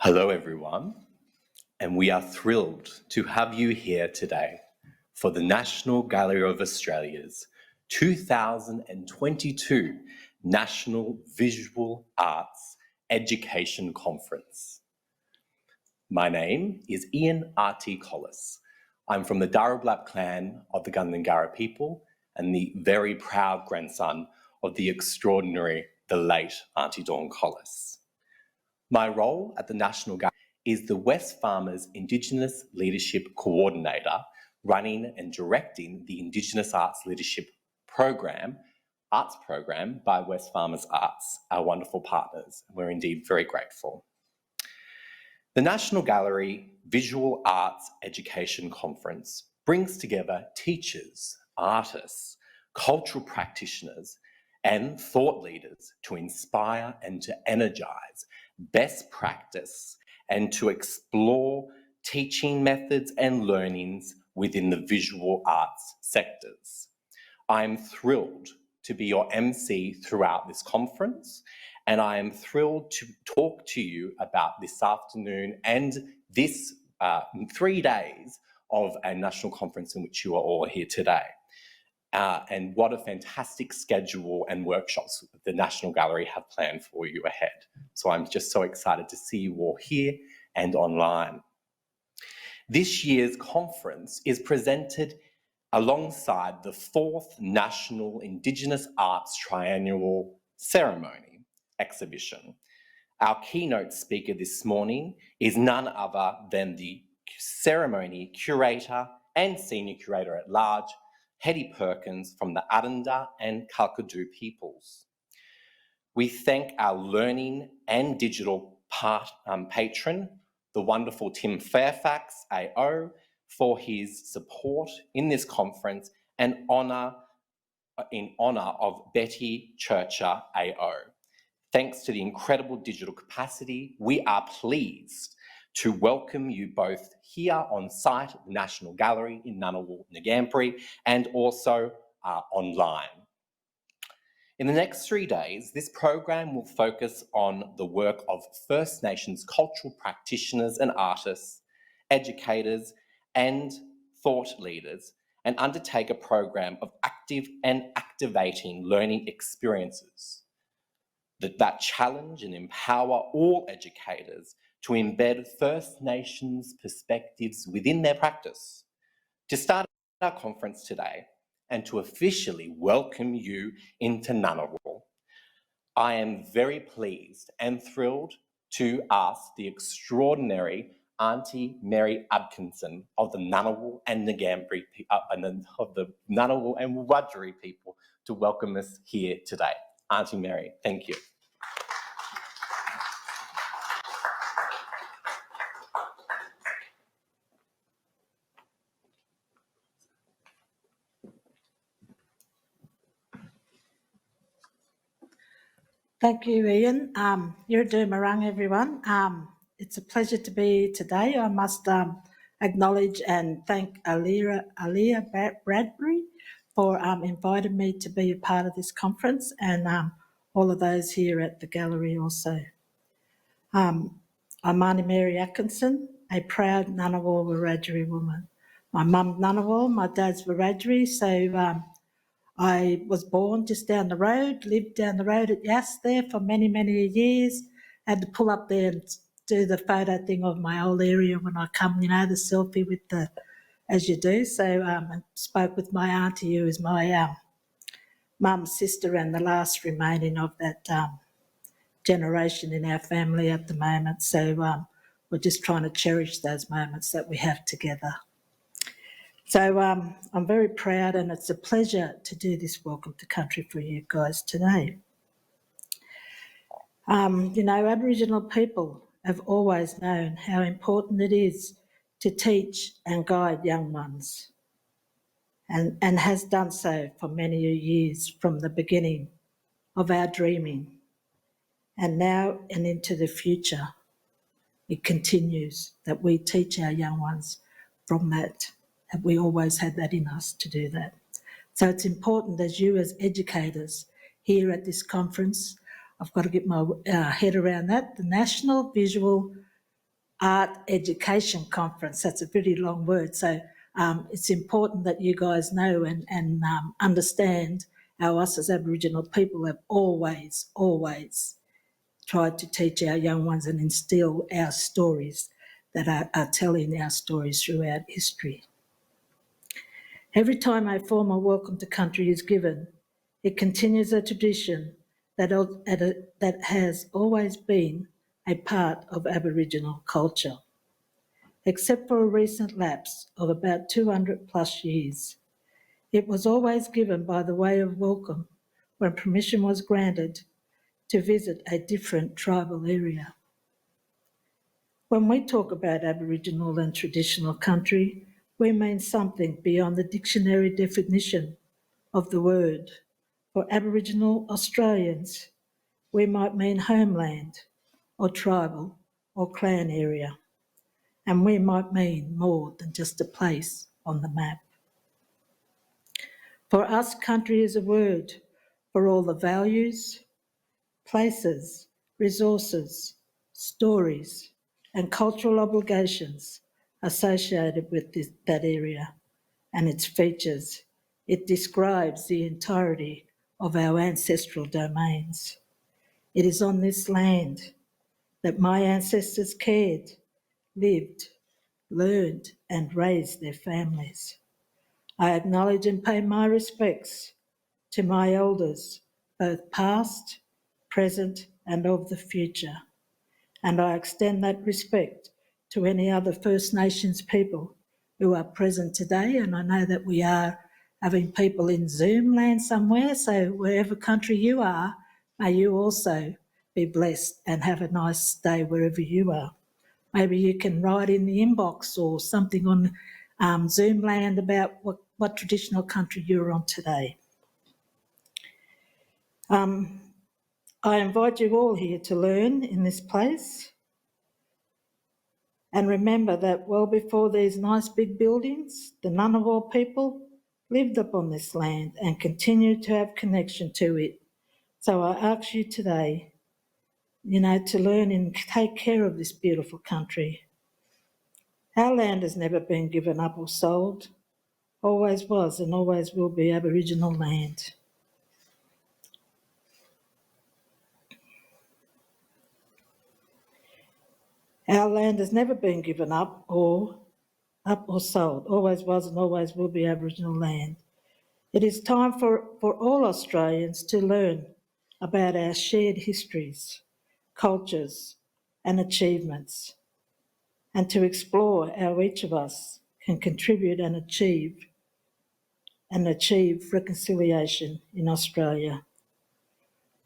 Hello everyone, and we are thrilled to have you here today for the National Gallery of Australia's 2022 National Visual Arts Education Conference. My name is Ian R.T. Collis. I'm from the Darrablap clan of the Gundungurra people and the very proud grandson of the extraordinary, the late Auntie Dawn Collis. My role at the National Gallery is the West Farmers Indigenous Leadership Coordinator, running and directing the Indigenous Arts Leadership Arts Program by West Farmers Arts, our wonderful partners. We're indeed very grateful. The National Gallery Visual Arts Education Conference brings together teachers, artists, cultural practitioners, and thought leaders to inspire and to energise best practice and to explore teaching methods and learnings within the visual arts sectors. I'm thrilled to be your MC throughout this conference, and I am thrilled to talk to you about this afternoon and this 3 days of a national conference in which you are all here today. And what a fantastic schedule and workshops the National Gallery have planned for you ahead. So I'm just so excited to see you all here and online. This year's conference is presented alongside the 4th National Indigenous Arts Triennial Ceremony exhibition. Our keynote speaker this morning is none other than the ceremony curator and senior curator at large, Hetti Perkins from the Adanda and Kalkadu peoples. We thank our learning and digital patron, the wonderful Tim Fairfax, AO, for his support in this conference and in honour of Betty Churcher, AO. Thanks to the incredible digital capacity, we are pleased to welcome you both here on site at the National Gallery in Ngunnawal, Ngambri, and also online. In the next 3 days, this program will focus on the work of First Nations cultural practitioners and artists, educators and thought leaders, and undertake a program of active and activating learning experiences that challenge and empower all educators to embed First Nations perspectives within their practice. To start our conference today and to officially welcome you into Ngunnawal, I am very pleased and thrilled to ask the extraordinary Auntie Mary Atkinson of the Ngunnawal and Ngambri, of the Ngunnawal and Wiradjuri people to welcome us here today. Auntie Mary, thank you. Thank you, Ian. Yurdumarang, everyone. It's a pleasure to be here today. I must acknowledge and thank Aaliyah Bradbury for inviting me to be a part of this conference, and all of those here at the gallery also. I'm Auntie Mary Atkinson, a proud Ngunnawal Wiradjuri woman. My mum's Ngunnawal, my dad's Wiradjuri, so I was born just down the road, lived down the road at Yass there for many, many years. Had to pull up there and do the photo thing of my old area when I come, the selfie with the, as you do. So I spoke with my auntie, who is my mum's sister and the last remaining of that generation in our family at the moment. So we're just trying to cherish those moments that we have together. So I'm very proud, and it's a pleasure to do this Welcome to Country for you guys today. Aboriginal people have always known how important it is to teach and guide young ones, and has done so for many years from the beginning of our dreaming. And now and into the future, it continues that we teach our young ones from that we always had that in us to do that. So it's important as you as educators here at this conference, I've got to get my head around that, the National Visual Art Education Conference. That's a very long word, so it's important that you guys know and understand how us as Aboriginal people have always tried to teach our young ones and instill our stories that are telling our stories throughout history. Every time a formal welcome to country is given, it continues a tradition that has always been a part of Aboriginal culture. Except for a recent lapse of about 200 plus years, it was always given by the way of welcome when permission was granted to visit a different tribal area. When we talk about Aboriginal and traditional country, we mean something beyond the dictionary definition of the word. For Aboriginal Australians, we might mean homeland or tribal or clan area, and we might mean more than just a place on the map. For us, country is a word for all the values, places, resources, stories, and cultural obligations associated with that area and its features. It describes the entirety of our ancestral domains. It is on this land that my ancestors cared, lived, learned, and raised their families. I acknowledge and pay my respects to my elders, both past, present, and of the future. And I extend that respect to any other First Nations people who are present today. And I know that we are having people in Zoom land somewhere, so wherever country you are, may you also be blessed and have a nice day wherever you are. Maybe you can write in the inbox or something on Zoom land about what traditional country you're on today. I invite you all here to learn in this place and remember that well before these nice big buildings, the Ngunnawal people lived upon this land and continue to have connection to it. So I ask you today, to learn and take care of this beautiful country. Our land has never been given up or sold, always was and always will be Aboriginal land. Our land has never been given up or sold, always was and always will be Aboriginal land. It is time for all Australians to learn about our shared histories, cultures and achievements, and to explore how each of us can contribute and achieve reconciliation in Australia.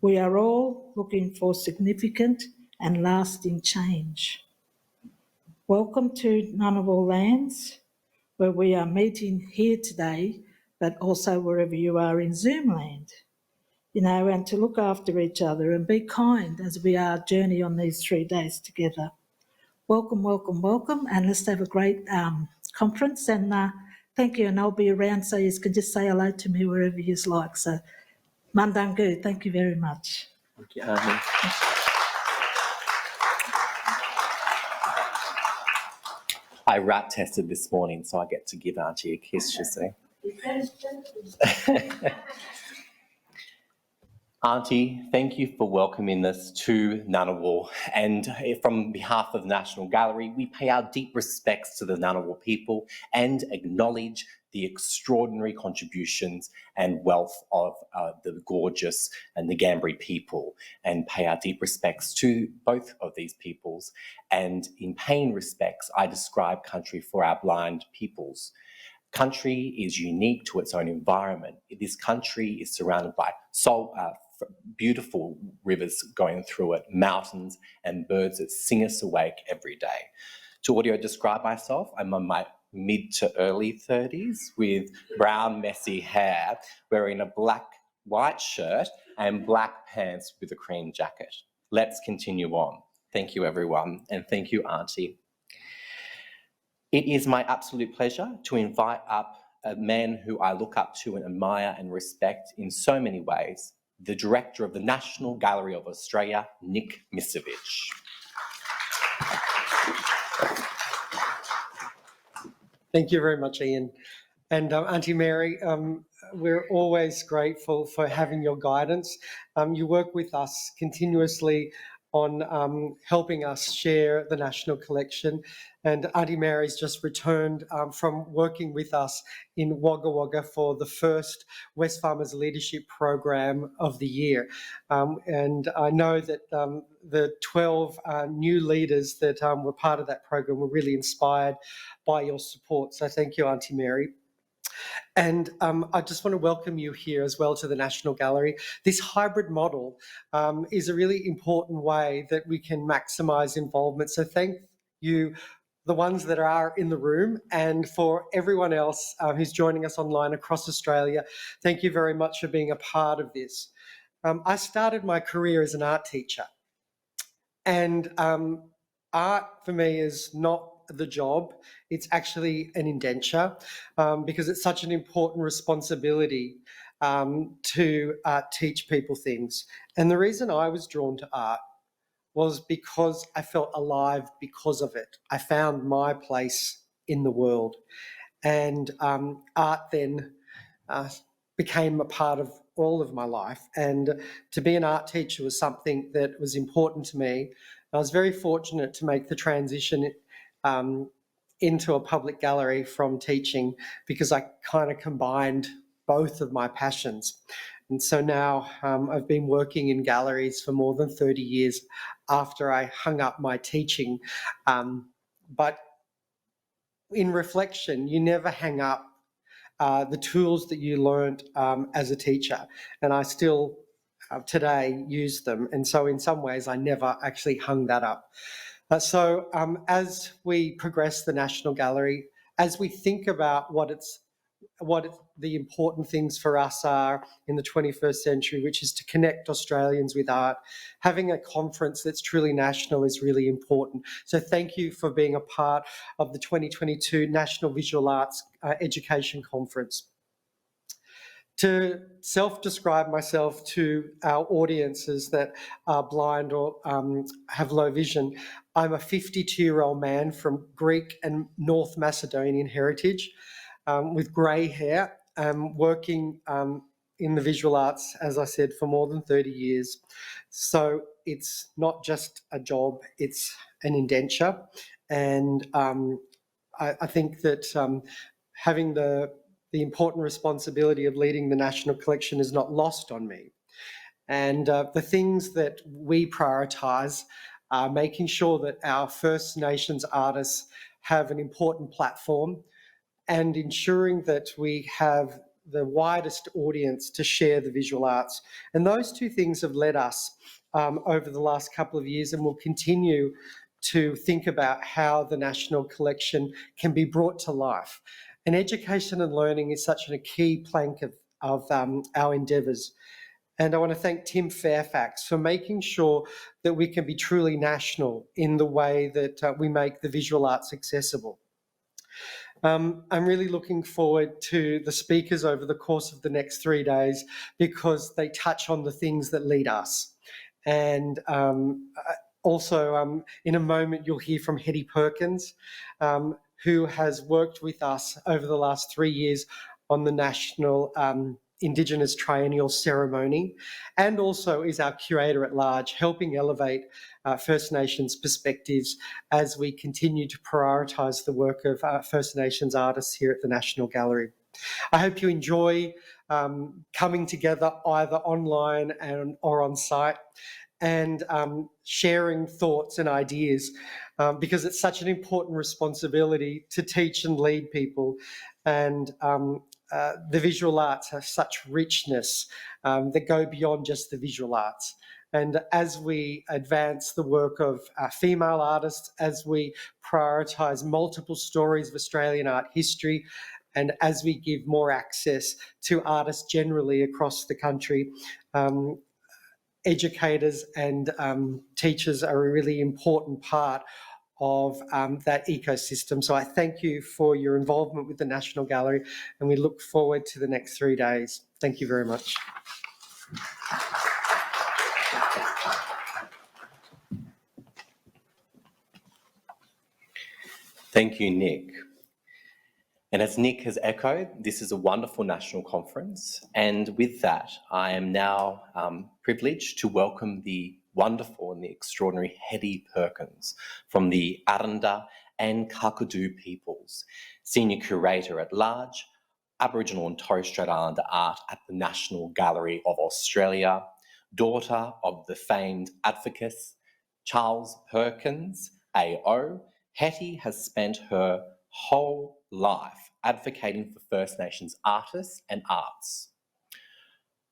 We are all looking for significant and lasting change. Welcome to Ngunnawal lands, where we are meeting here today, but also wherever you are in Zoom land, and to look after each other and be kind as we are journey on these 3 days together. Welcome, welcome, welcome, and let's have a great conference, and thank you, and I'll be around so you can just say hello to me wherever you like. So, Mandangu, thank you very much. Thank you, Amy. I rat tested this morning, so I get to give Auntie a kiss, you see. Auntie, thank you for welcoming us to Ngunnawal, and from behalf of the National Gallery, we pay our deep respects to the Ngunnawal people and acknowledge the extraordinary contributions and wealth of the gorgeous and the Ngambri people, and pay our deep respects to both of these peoples. And in paying respects, I describe country for our blind peoples. Country is unique to its own environment. This country is surrounded by beautiful rivers going through it, mountains and birds that sing us awake every day. To audio describe myself, I'm on my mid to early 30s with brown messy hair, wearing a white shirt and black pants with a cream jacket. Let's continue on. Thank you everyone, and thank you Auntie. It is my absolute pleasure to invite up a man who I look up to and admire and respect in so many ways, the Director of the National Gallery of Australia, Nick Misovich. Thank you very much, Ian. And Auntie Mary, we're always grateful for having your guidance. You work with us continuously on helping us share the National Collection. And Auntie Mary's just returned from working with us in Wagga Wagga for the first Wesfarmers Leadership Program of the year. And I know that the 12 new leaders that were part of that program were really inspired by your support. So thank you, Auntie Mary. And I just want to welcome you here as well to the National Gallery. This hybrid model is a really important way that we can maximise involvement. So thank you, the ones that are in the room, and for everyone else who's joining us online across Australia, thank you very much for being a part of this. I started my career as an art teacher, and art for me is not the job, it's actually an indenture, because it's such an important responsibility to teach people things. And the reason I was drawn to art was because I felt alive because of it. I found my place in the world. And art then became a part of all of my life. And to be an art teacher was something that was important to me. I was very fortunate to make the transition into a public gallery from teaching, because I kind of combined both of my passions. And so now I've been working in galleries for more than 30 years after I hung up my teaching. But in reflection, you never hang up the tools that you learned as a teacher. And I still today use them. And so in some ways, I never actually hung that up. So as we progress the National Gallery, as we think about what the important things for us are in the 21st century, which is to connect Australians with art, having a conference that's truly national is really important. So thank you for being a part of the 2022 National Visual Arts Education Conference. To self-describe myself to our audiences that are blind or have low vision, I'm a 52-year-old man from Greek and North Macedonian heritage with grey hair, working in the visual arts, as I said, for more than 30 years. So it's not just a job, it's an indenture. And I think that having the important responsibility of leading the National Collection is not lost on me. And the things that we prioritise are making sure that our First Nations artists have an important platform, and ensuring that we have the widest audience to share the visual arts. And those two things have led us over the last couple of years, and will continue to think about how the National Collection can be brought to life. And education and learning is such a key plank of our endeavours. And I want to thank Tim Fairfax for making sure that we can be truly national in the way that we make the visual arts accessible. I'm really looking forward to the speakers over the course of the next 3 days, because they touch on the things that lead us. And also, in a moment, you'll hear from Hetti Perkins, who has worked with us over the last 3 years on the National Indigenous Triennial Ceremony, and also is our curator at large, helping elevate First Nations perspectives as we continue to prioritise the work of First Nations artists here at the National Gallery. I hope you enjoy coming together either online or on site, and sharing thoughts and ideas, because it's such an important responsibility to teach and lead people. And the visual arts have such richness that go beyond just the visual arts. And as we advance the work of female artists, as we prioritise multiple stories of Australian art history, and as we give more access to artists generally across the country, educators and teachers are a really important part of that ecosystem. So I thank you for your involvement with the National Gallery, and we look forward to the next 3 days. Thank you very much. Thank you, Nick. And as Nick has echoed, this is a wonderful national conference. And with that, I am now privileged to welcome the wonderful and the extraordinary Hetti Perkins from the Aranda and Kakadu peoples, Senior Curator at Large, Aboriginal and Torres Strait Islander Art at the National Gallery of Australia, daughter of the famed advocate Charles Perkins, AO. Hetti has spent her whole life advocating for First Nations artists and arts.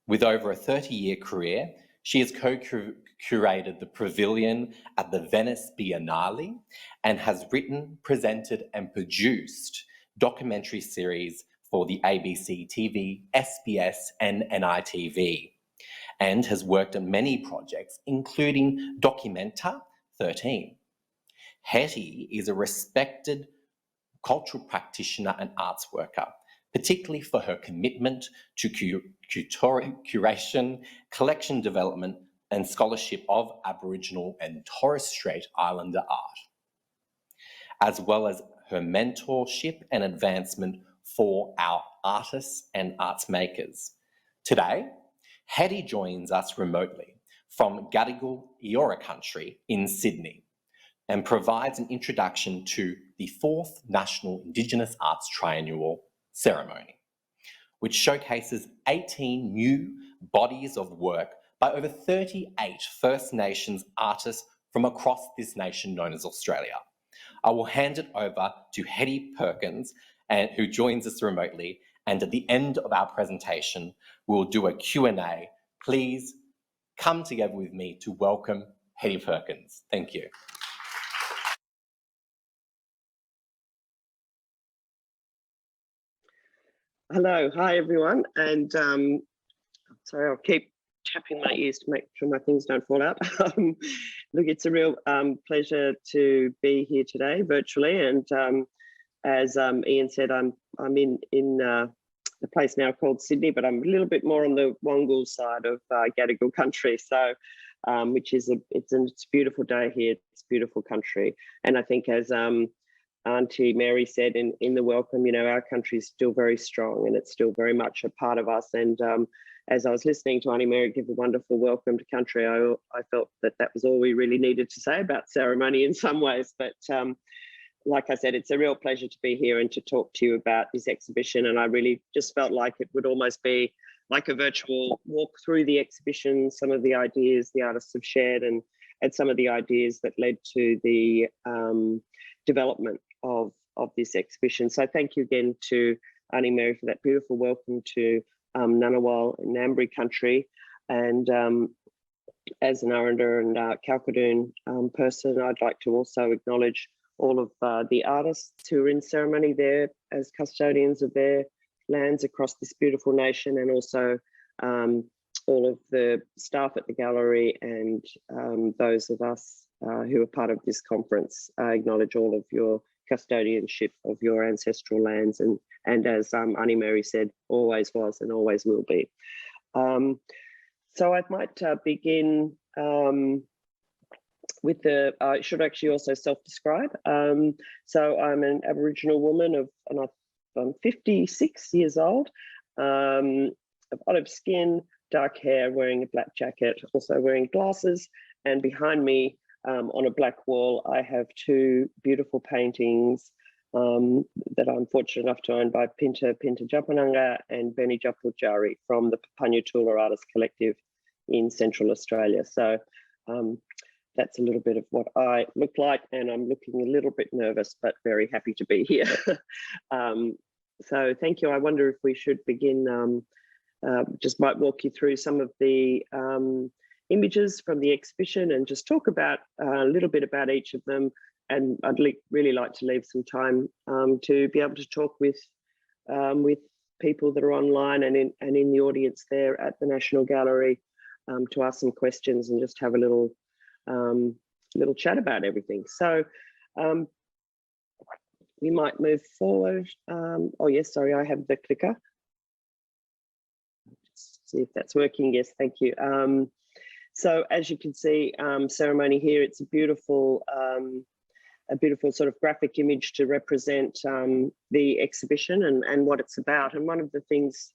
With over a 30-year career, she has co-curated the Pavilion at the Venice Biennale and has written, presented and produced documentary series for the ABC TV, SBS and NITV, and has worked on many projects, including Documenta 13. Hetti is a respected cultural practitioner and arts worker, particularly for her commitment to curation, collection development and scholarship of Aboriginal and Torres Strait Islander art, as well as her mentorship and advancement for our artists and arts makers. Today, Hetti joins us remotely from Gadigal Eora country in Sydney and provides an introduction to the 4th National Indigenous Arts Triennial ceremony, which showcases 18 new bodies of work by over 38 First Nations artists from across this nation known as Australia. I will hand it over to Hetti Perkins, who joins us remotely, and at the end of our presentation, we'll do a Q&A. Please come together with me to welcome Hetti Perkins. Thank you. Hello, hi everyone, and sorry, I'll keep tapping my ears to make sure my things don't fall out. Look, it's a real pleasure to be here today virtually, and as Ian said, I'm in a place now called Sydney, but I'm a little bit more on the Wongal side of Gadigal country, so which is it's a beautiful day here. It's a beautiful country, and I think as Auntie Mary said in the welcome, you know, our country is still very strong and it's still very much a part of us. And as I was listening to Auntie Mary give a wonderful welcome to country, I felt that that was all we really needed to say about ceremony in some ways. But like I said, it's a real pleasure to be here and to talk to you about this exhibition. And I really just felt like it would almost be like a virtual walk through the exhibition, some of the ideas the artists have shared and some of the ideas that led to the development of this exhibition. So thank you again to Auntie Mary for that beautiful welcome to Ngunnawal and Ngambri country. And as an Aranda and Kalkadoon person, I'd like to also acknowledge all of the artists who are in ceremony there as custodians of their lands across this beautiful nation, and also all of the staff at the gallery and those of us who are part of this conference. I acknowledge all of your custodianship of your ancestral lands, and as Auntie Mary said, always was and always will be. So I might begin with the, I should actually also self-describe. So I'm an Aboriginal woman and I'm 56 years old, of olive skin, dark hair, wearing a black jacket, also wearing glasses, and behind me on a black wall, I have two beautiful paintings that I'm fortunate enough to own by Pinta Japananga and Benny Japujari from the Papanyatula Artists Collective in Central Australia. So that's a little bit of what I look like, and I'm looking a little bit nervous, but very happy to be here. So thank you. I wonder if we should begin, just might walk you through some of the images from the exhibition and just talk about a little bit about each of them. And I'd really like to leave some time to be able to talk with people that are online and in the audience there at the National Gallery to ask some questions and just have a little chat about everything. So we might move forward. Oh yes, sorry, I have the clicker. Just see if that's working. Yes, thank you. So as you can see, ceremony here, it's a beautiful a beautiful sort of graphic image to represent the exhibition and what it's about. And one of the things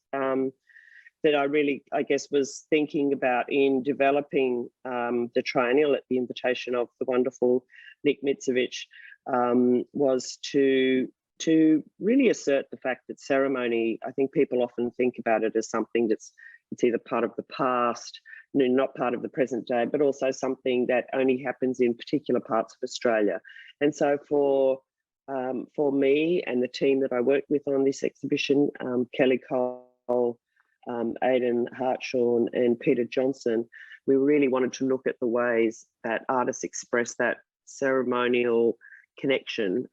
that I really, I guess, was thinking about in developing the triennial at the invitation of the wonderful Nick Mitzovich was to really assert the fact that ceremony, I think people often think about it as something it's either part of the past, not part of the present day, but also something that only happens in particular parts of Australia. And so for me and the team that I worked with on this exhibition, Kelly Cole, Aidan Hartshorn and Peter Johnson, we really wanted to look at the ways that artists express that ceremonial connection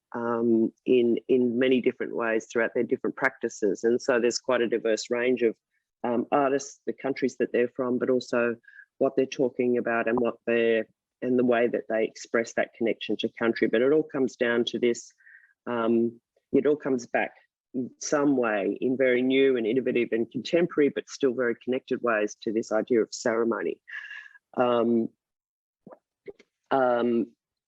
in many different ways throughout their different practices. And so there's quite a diverse range of artists, the countries that they're from, but also what they're talking about and and the way that they express that connection to country. But it all comes down to this, it all comes back in some way in very new and innovative and contemporary, but still very connected ways to this idea of ceremony.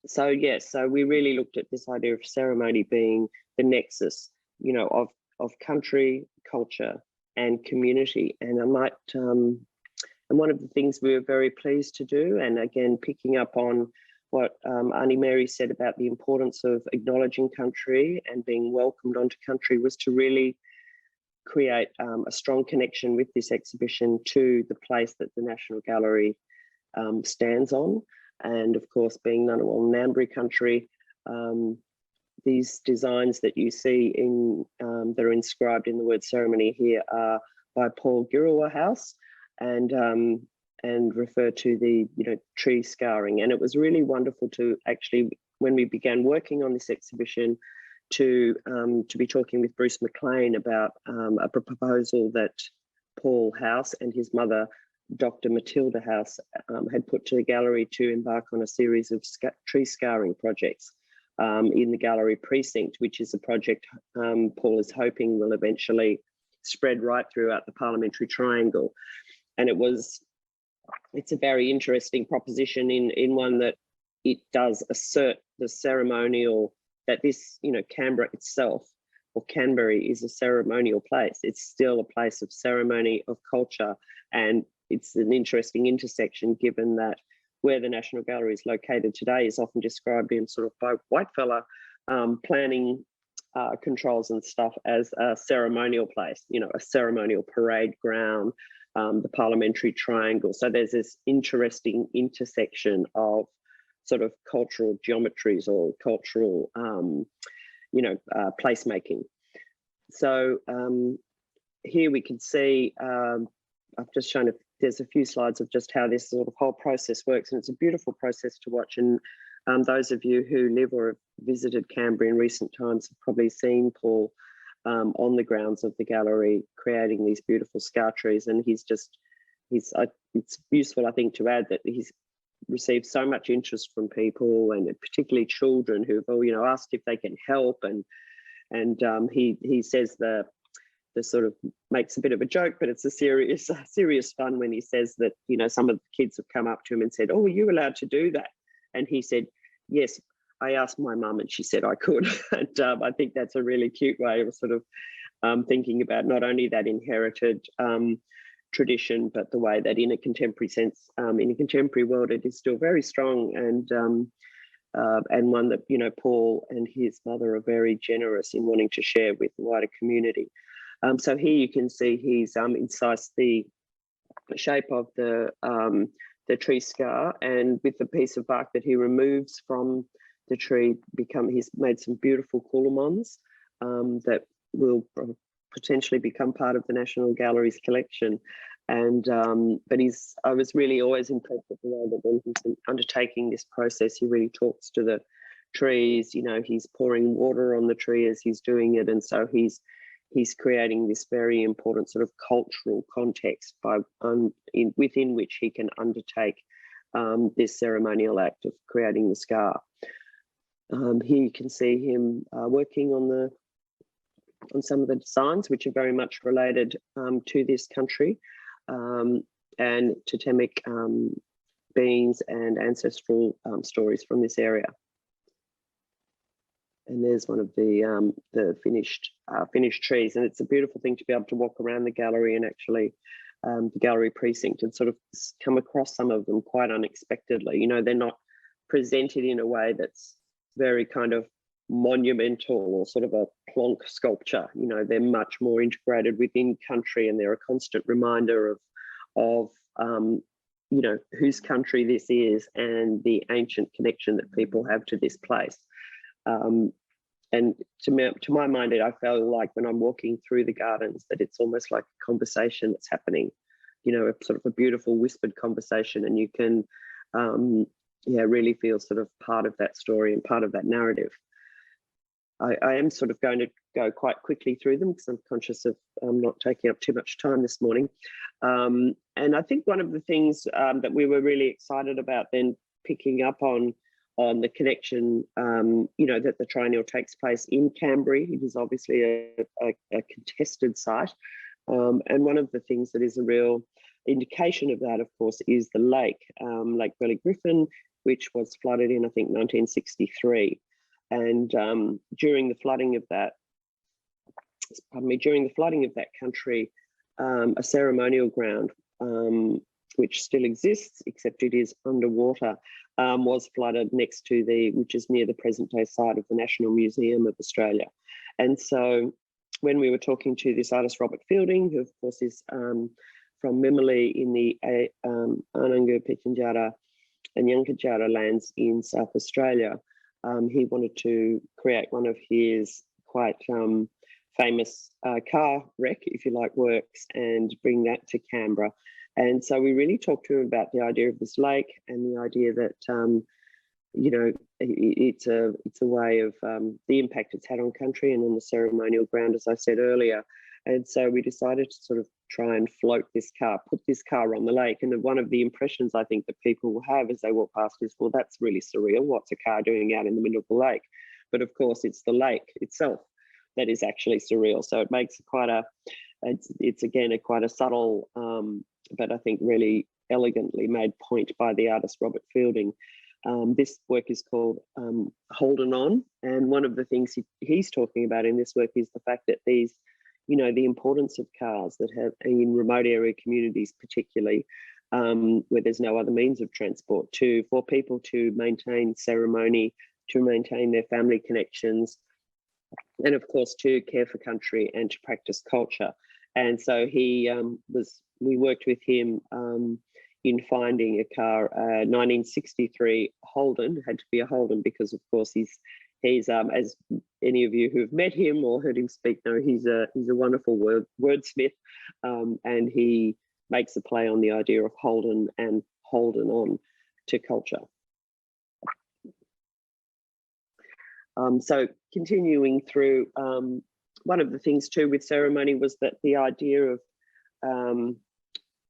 So we really looked at this idea of ceremony being the nexus, you know, of country, culture, and community. And and one of the things we were very pleased to do, and again picking up on what Auntie Mary said about the importance of acknowledging country and being welcomed onto country, was to really create a strong connection with this exhibition to the place that the National Gallery stands on. And of course, being Ngunnawal Ngambri country, these designs that you see that are inscribed in the word ceremony here are by Paul Girawa House and refer to the tree scarring. And it was really wonderful to actually, when we began working on this exhibition, to be talking with Bruce McLean about a proposal that Paul House and his mother, Dr. Matilda House, had put to the gallery to embark on a series of tree scarring projects in the gallery precinct, which is a project Paul is hoping will eventually spread right throughout the parliamentary triangle. And it's a very interesting proposition in one that it does assert the ceremonial, that this, Canberra itself, or Canberra, is a ceremonial place. It's still a place of ceremony, of culture, and it's an interesting intersection, given that where the National Gallery is located today is often described in sort of by white fella planning controls and stuff as a ceremonial place, a ceremonial parade ground, the parliamentary triangle. So there's this interesting intersection of sort of cultural geometries or cultural, placemaking. So here we can see, I've just shown there's a few slides of just how this sort of whole process works, and it's a beautiful process to watch. And those of you who live or have visited Canberra in recent times have probably seen Paul on the grounds of the gallery creating these beautiful scar trees. And it's useful, I think, to add that he's received so much interest from people, and particularly children who've asked if they can help. And he says the sort of makes a bit of a joke, but it's a serious fun when he says that some of the kids have come up to him and said, "Oh, are you allowed to do that?" And he said, "Yes, I asked my mum and she said I could." And I think that's a really cute way of sort of thinking about not only that inherited tradition, but the way that in a contemporary sense, in a contemporary world, it is still very strong, and one that Paul and his mother are very generous in wanting to share with the wider community. So here you can see he's incised the shape of the tree scar, and with the piece of bark that he removes from the tree, he's made some beautiful coulamons that will potentially become part of the National Gallery's collection. And but I was really always impressed with the way that when he's undertaking this process, he really talks to the trees. He's pouring water on the tree as he's doing it, and so he's creating this very important sort of cultural context within which he can undertake this ceremonial act of creating the scar. Here you can see him working on some of the designs, which are very much related to this country and totemic beings and ancestral stories from this area. and there's one of the finished trees, and it's a beautiful thing to be able to walk around the gallery and actually the gallery precinct and sort of come across some of them quite unexpectedly. You know, they're not presented in a way that's very kind of monumental or sort of a plonk sculpture. You know, they're much more integrated within country, and they're a constant reminder of you know, whose country this is and the ancient connection that people have to this place. And to my mind, I feel like when I'm walking through the gardens that it's almost like a conversation that's happening, you know, a sort of a beautiful whispered conversation, and you can really feel sort of part of that story and part of that narrative. I am sort of going to go quite quickly through them because I'm conscious of not taking up too much time this morning. And I think one of the things that we were really excited about then picking up on the connection, you know, that the triennial takes place in Canberra. It is obviously a contested site. And one of the things that is a real indication of that, of course, is the lake, Lake Burley Griffin, which was flooded in, I think, 1963. And during the flooding of that country, a ceremonial ground, which still exists, except it is underwater, was flooded next to which is near the present day site of the National Museum of Australia. And so when we were talking to this artist, Robert Fielding, who of course is from Mimili in the Anangu, Pitjantjatjara and Yankunytjatjara lands in South Australia, he wanted to create one of his quite famous car wreck, if you like, works and bring that to Canberra. And so we really talked to him about the idea of this lake and the idea that, you know, it's a way of the impact it's had on country and on the ceremonial ground, as I said earlier. And so we decided to sort of try and float this car, put this car on the lake. And one of the impressions I think that people will have as they walk past is, well, that's really surreal. What's a car doing out in the middle of the lake? But of course, it's the lake itself that is actually surreal. So it makes it's again quite a subtle, but I think really elegantly made point by the artist Robert Fielding. This work is called Holding On. And one of the things he's talking about in this work is the fact that these, you know, the importance of cars that have in remote area communities, particularly where there's no other means of transport, for people to maintain ceremony, to maintain their family connections, and of course to care for country and to practice culture. And so we worked with him in finding a car, 1963 Holden. It had to be a Holden because of course he's as any of you who've met him or heard him speak know, he's a wonderful wordsmith, and he makes a play on the idea of Holden and holding on to culture. So continuing through, one of the things too with ceremony was that the idea of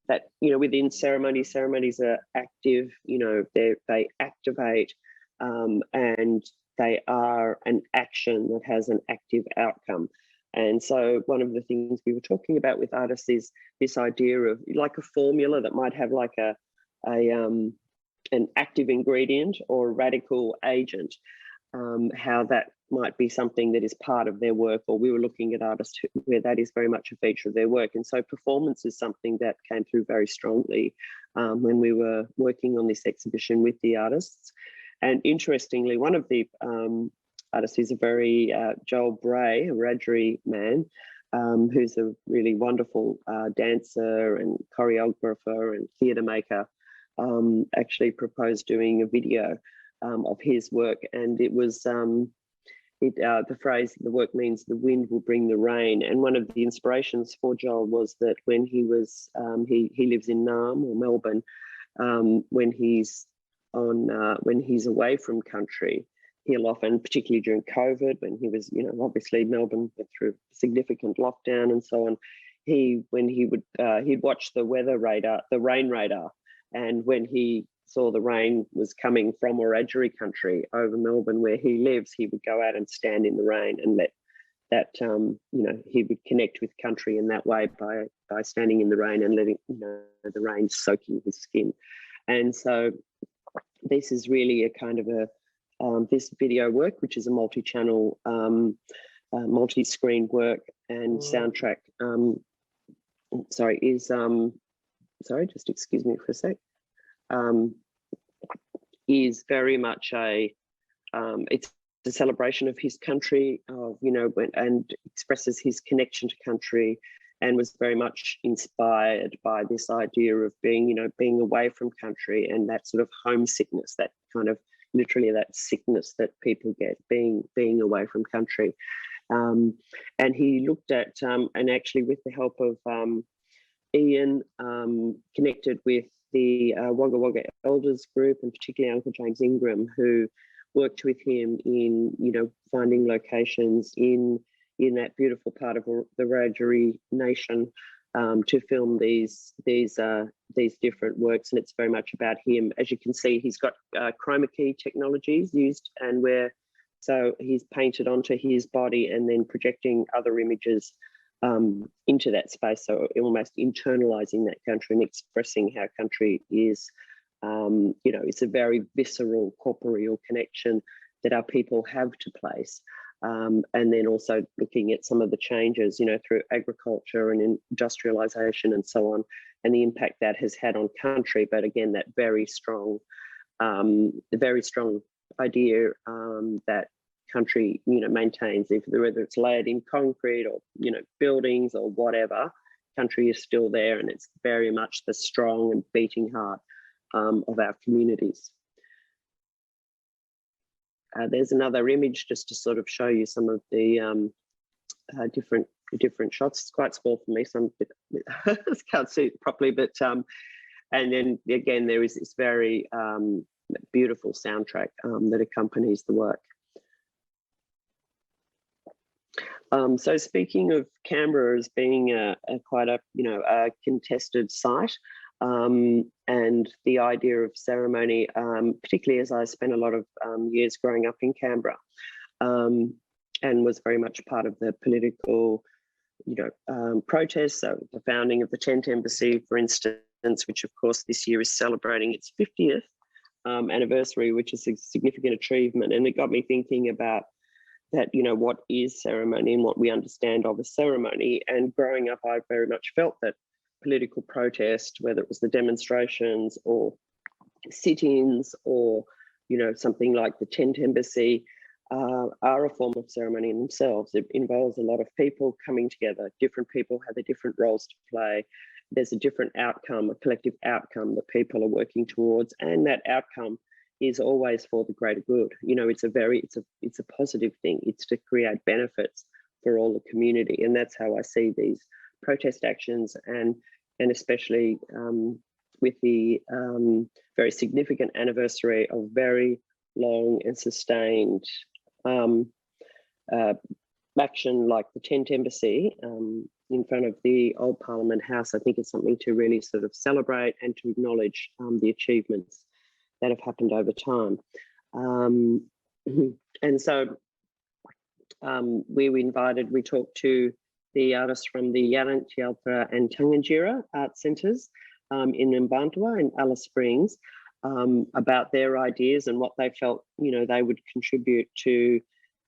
that, you know, within ceremonies are active, you know, they activate, and they are an action that has an active outcome. And so one of the things we were talking about with artists is this idea of like a formula that might have like an active ingredient or a radical agent, how that might be something that is part of their work, or we were looking at artists where that is very much a feature of their work. And so performance is something that came through very strongly when we were working on this exhibition with the artists. And interestingly, one of the artists is a very Joel Bray, a Wiradjuri man, who's a really wonderful dancer and choreographer and theatre maker, actually proposed doing a video of his work. And it was, the phrase, the work means the wind will bring the rain. And one of the inspirations for Joel was that when he was, he lives in Naarm or Melbourne, when he's away from country, he'll often, particularly during COVID, when he was, you know, obviously Melbourne went through significant lockdown and so on, he'd watch the weather radar, the rain radar, and when he saw the rain was coming from Wiradjuri country over Melbourne where he lives, he would go out and stand in the rain and let that, you know, he would connect with country in that way by standing in the rain and letting, you know, the rain soaking his skin. And so this is really a kind of this video work, which is a multi-channel, multi-screen work and soundtrack. Sorry, just excuse me for a sec. Is very much it's a celebration of his country, and expresses his connection to country, and was very much inspired by this idea of being away from country, and that sort of homesickness, that kind of literally that sickness that people get being away from country. And he looked at, and actually with the help of Ian, connected with the Wagga Wagga Elders group, and particularly Uncle James Ingram, who worked with him in finding locations in that beautiful part of the Wiradjuri nation to film these different works. And it's very much about him. As you can see, he's got chroma key technologies used, and so he's painted onto his body and then projecting other images into that space, so almost internalizing that country and expressing how country is. It's a very visceral, corporeal connection that our people have to place. And then also looking at some of the changes, through agriculture and industrialization and so on, and the impact that has had on country. But again, that very strong idea that country, maintains, whether it's layered in concrete or, buildings or whatever, country is still there, and it's very much the strong and beating heart of our communities. There's another image just to sort of show you some of the different shots. It's quite small for me, so I can't see it properly, but and then again, there is this very beautiful soundtrack that accompanies the work. So speaking of Canberra as being quite a contested site, and the idea of ceremony, particularly as I spent a lot of years growing up in Canberra, and was very much part of the political, protests. So the founding of the Tent Embassy, for instance, which of course this year is celebrating its 50th anniversary, which is a significant achievement. And it got me thinking about that, what is ceremony and what we understand of a ceremony. And growing up, I very much felt that political protest, whether it was the demonstrations or sit-ins or, something like the Tent Embassy, are a form of ceremony in themselves. It involves a lot of people coming together. Different people have their different roles to play. There's a different outcome, a collective outcome that people are working towards, and that outcome is always for the greater good. It's a positive thing. It's to create benefits for all the community, and that's how I see these protest actions, and especially with the very significant anniversary of very long and sustained action like the Tent Embassy in front of the old Parliament House. I think it's something to really sort of celebrate and to acknowledge the achievements that have happened over time. And so we talked to the artists from the Yarrant, Yalpa and Tangentyere art centres in Mbantua and Alice Springs about their ideas and what they felt, they would contribute to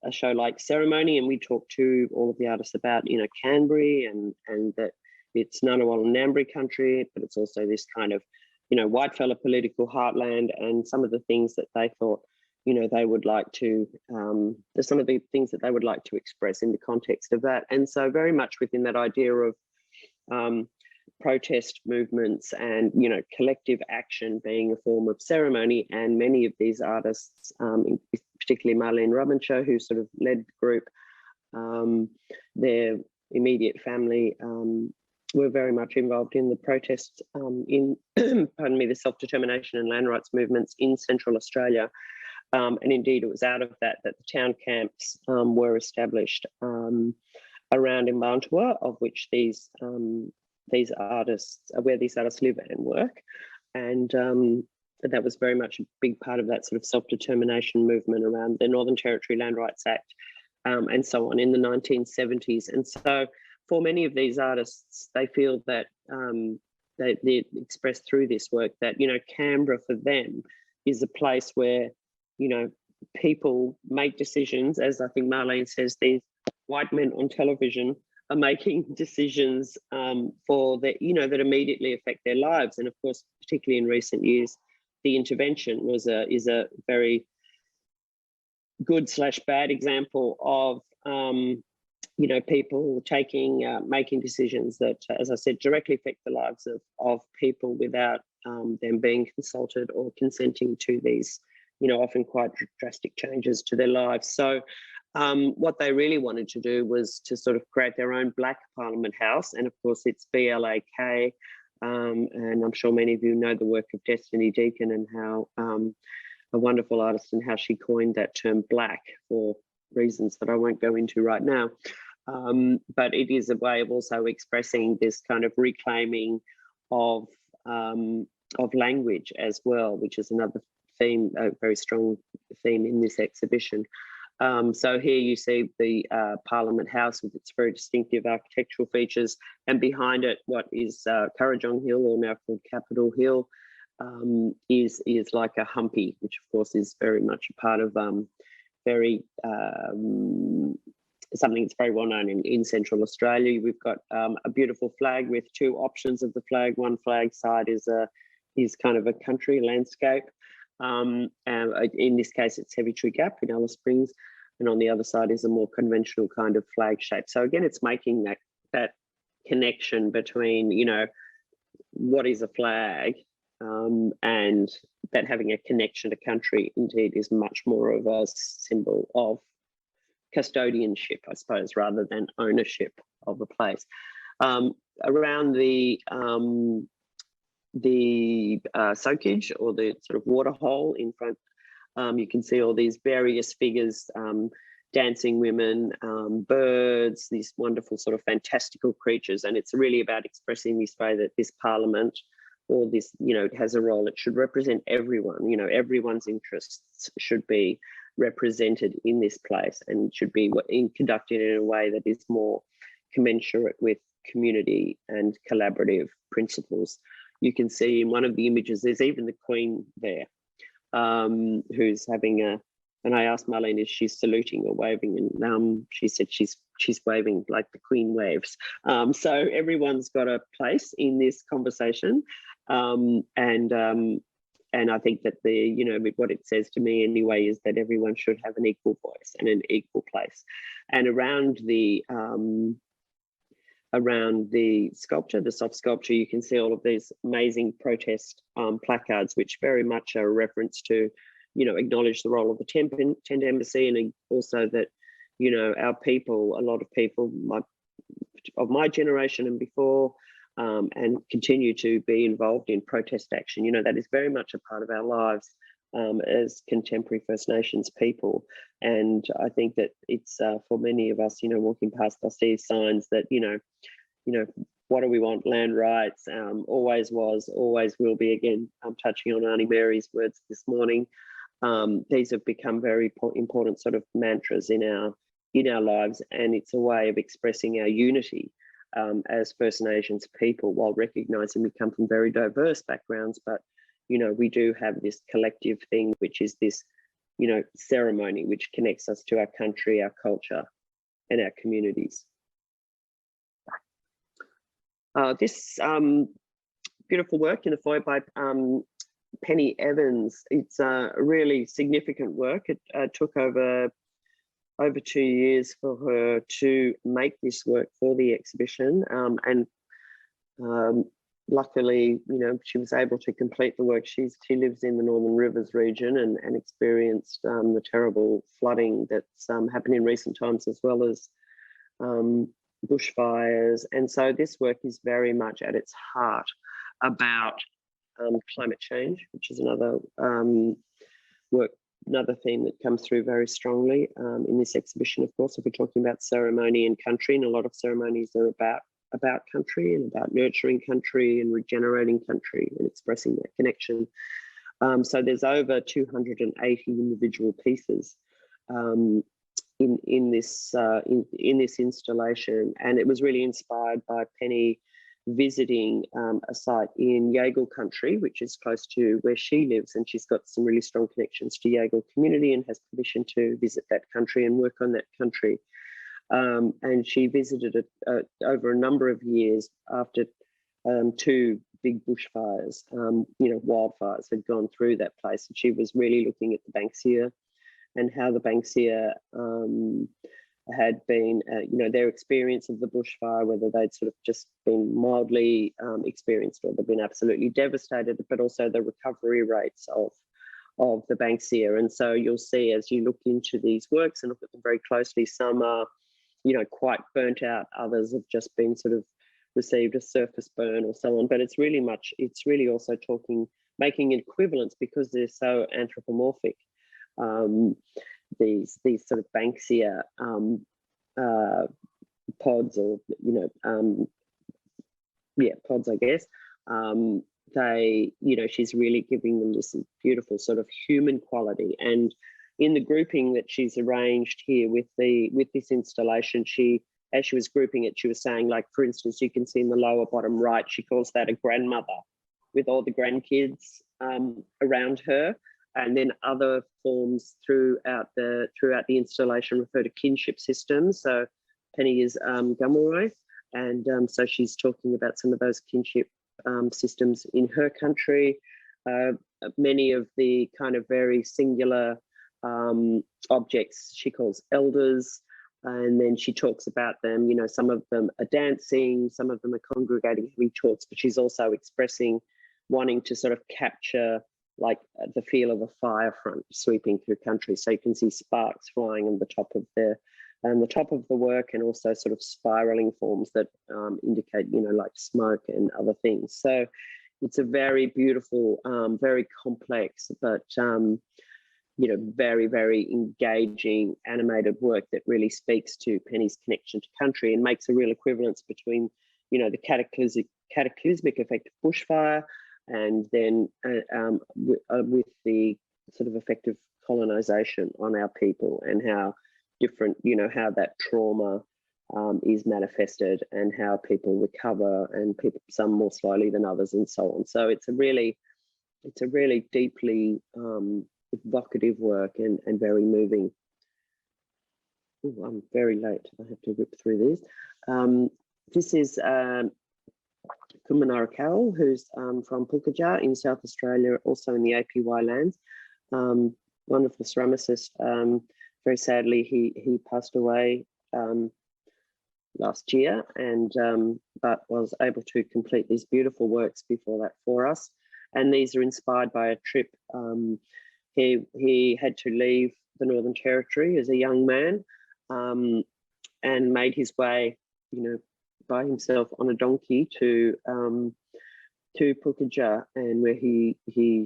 a show like Ceremony. And we talked to all of the artists about, Canberra and that it's Ngunnawal and Ngambri country, but it's also this kind of, whitefella political heartland, and some of the things that they thought, they would like to, there's some of the things that they would like to express in the context of that. And so very much within that idea of protest movements and, collective action being a form of ceremony. And many of these artists, particularly Marlene Robbinshaw, who sort of led the group, their immediate family were very much involved in the protests in, the self-determination and land rights movements in Central Australia. And indeed, it was out of that the town camps were established around Mbantua, of which these artists, where these artists live and work. And that was very much a big part of that sort of self-determination movement around the Northern Territory Land Rights Act and so on in the 1970s. And so for many of these artists, they feel that they express through this work that, Canberra for them is a place where, people make decisions, as I think Marlene says, these white men on television are making decisions for that, that immediately affect their lives. And of course, particularly in recent years, the intervention is a very good / bad example of people making decisions that, as I said, directly affect the lives of people without them being consulted or consenting to these, often quite drastic changes to their lives. So what they really wanted to do was to sort of create their own Black Parliament House, and of course it's BLAK, and I'm sure many of you know the work of Destiny Deacon and how a wonderful artist and how she coined that term Black for reasons that I won't go into right now. But it is a way of also expressing this kind of reclaiming of language as well, which is another theme, a very strong theme in this exhibition. So here you see the Parliament House with its very distinctive architectural features, and behind it, what is Kurrajong Hill, or now called Capitol Hill, is like a humpy, which of course is very much a part of something that's very well known in Central Australia. We've got a beautiful flag with two options of the flag. One flag side is kind of a country landscape. And in this case, it's Heavy Tree Gap in Alice Springs, and on the other side is a more conventional kind of flag shape. So again, it's making that connection between, what is a flag, and that having a connection to country indeed is much more of a symbol of custodianship, I suppose, rather than ownership of a place. Around the soakage, or the sort of water hole in front, you can see all these various figures, dancing women, birds, these wonderful sort of fantastical creatures. And it's really about expressing this way that this parliament, or this, it has a role. It should represent everyone, everyone's interests should be represented in this place, and should be conducted in a way that is more commensurate with community and collaborative principles. You can see in one of the images, there's even the Queen there, who's having and I asked Marlene, is she saluting or waving? And she said she's waving like the Queen waves. So everyone's got a place in this conversation. And I think that what it says to me anyway is that everyone should have an equal voice and an equal place. And around the sculpture, the soft sculpture, you can see all of these amazing protest placards, which very much are a reference to, acknowledge the role of the tent embassy, and also that, our people, a lot of people of my generation and before, and continue to be involved in protest action. That is very much a part of our lives as contemporary First Nations people. And I think that it's for many of us, walking past, I see signs that, what do we want? Land rights, always was, always will be. Again, I'm touching on Auntie Mary's words this morning. These have become very important sort of mantras in our lives, and it's a way of expressing our unity as First Nations people, while recognising we come from very diverse backgrounds, but we do have this collective thing, which is this ceremony which connects us to our country, our culture, and our communities. This beautiful work in the foyer by Penny Evans, it's a really significant work. It took over 2 years for her to make this work for the exhibition, and luckily, she was able to complete the work. She lives in the Northern Rivers region and experienced the terrible flooding that's happened in recent times, as well as bushfires. And so this work is very much at its heart about climate change, which is another theme that comes through very strongly in this exhibition. Of course, if we're talking about ceremony and country, and a lot of ceremonies are about country and about nurturing country and regenerating country and expressing that connection. So there's over 280 individual pieces in this installation, and it was really inspired by Penny visiting a site in Yagal country, which is close to where she lives, and she's got some really strong connections to Yagal community and has permission to visit that country and work on that country. And she visited it over a number of years after 2 big bushfires, wildfires had gone through that place. And she was really looking at the Banksia and how the Banksia had been, their experience of the bushfire, whether they'd sort of just been mildly experienced or they've been absolutely devastated, but also the recovery rates of the Banksia. And so you'll see as you look into these works and look at them very closely, some are, quite burnt out, others have just been sort of received a surface burn or so on. But it's really also making equivalence because they're so anthropomorphic. These sort of Banksia pods, or pods, I guess. She's really giving them this beautiful sort of human quality. And in the grouping that she's arranged here with this installation, as she was grouping it, she was saying, like, for instance, you can see in the lower bottom right, she calls that a grandmother with all the grandkids around her. And then other forms throughout the installation refer to kinship systems. So Penny is Gumawai, and so she's talking about some of those kinship systems in her country. Many of the kind of very singular objects she calls elders, and then she talks about them. Some of them are dancing, some of them are congregating, having talks, but she's also wanting to sort of capture like the feel of a fire front sweeping through country. So you can see sparks flying on the top of the work, and also sort of spiraling forms that indicate, like smoke and other things. So it's a very beautiful, very complex, but very, very engaging animated work that really speaks to Penny's connection to country and makes a real equivalence between, the cataclysmic effect of bushfire, and then with the sort of effect of colonisation on our people, and how different, how that trauma is manifested, and how people recover, and people, some more slowly than others, and so on. So it's a really deeply evocative work and very moving. Ooh, I'm very late. I have to rip through these. This is Kumanara Carroll, who's from Pukaja in South Australia, also in the APY lands. Wonderful ceramicist. Very sadly, he passed away last year, and but was able to complete these beautiful works before that for us. And these are inspired by a trip. He had to leave the Northern Territory as a young man, and made his way, by himself on a donkey to Pukaja, and where he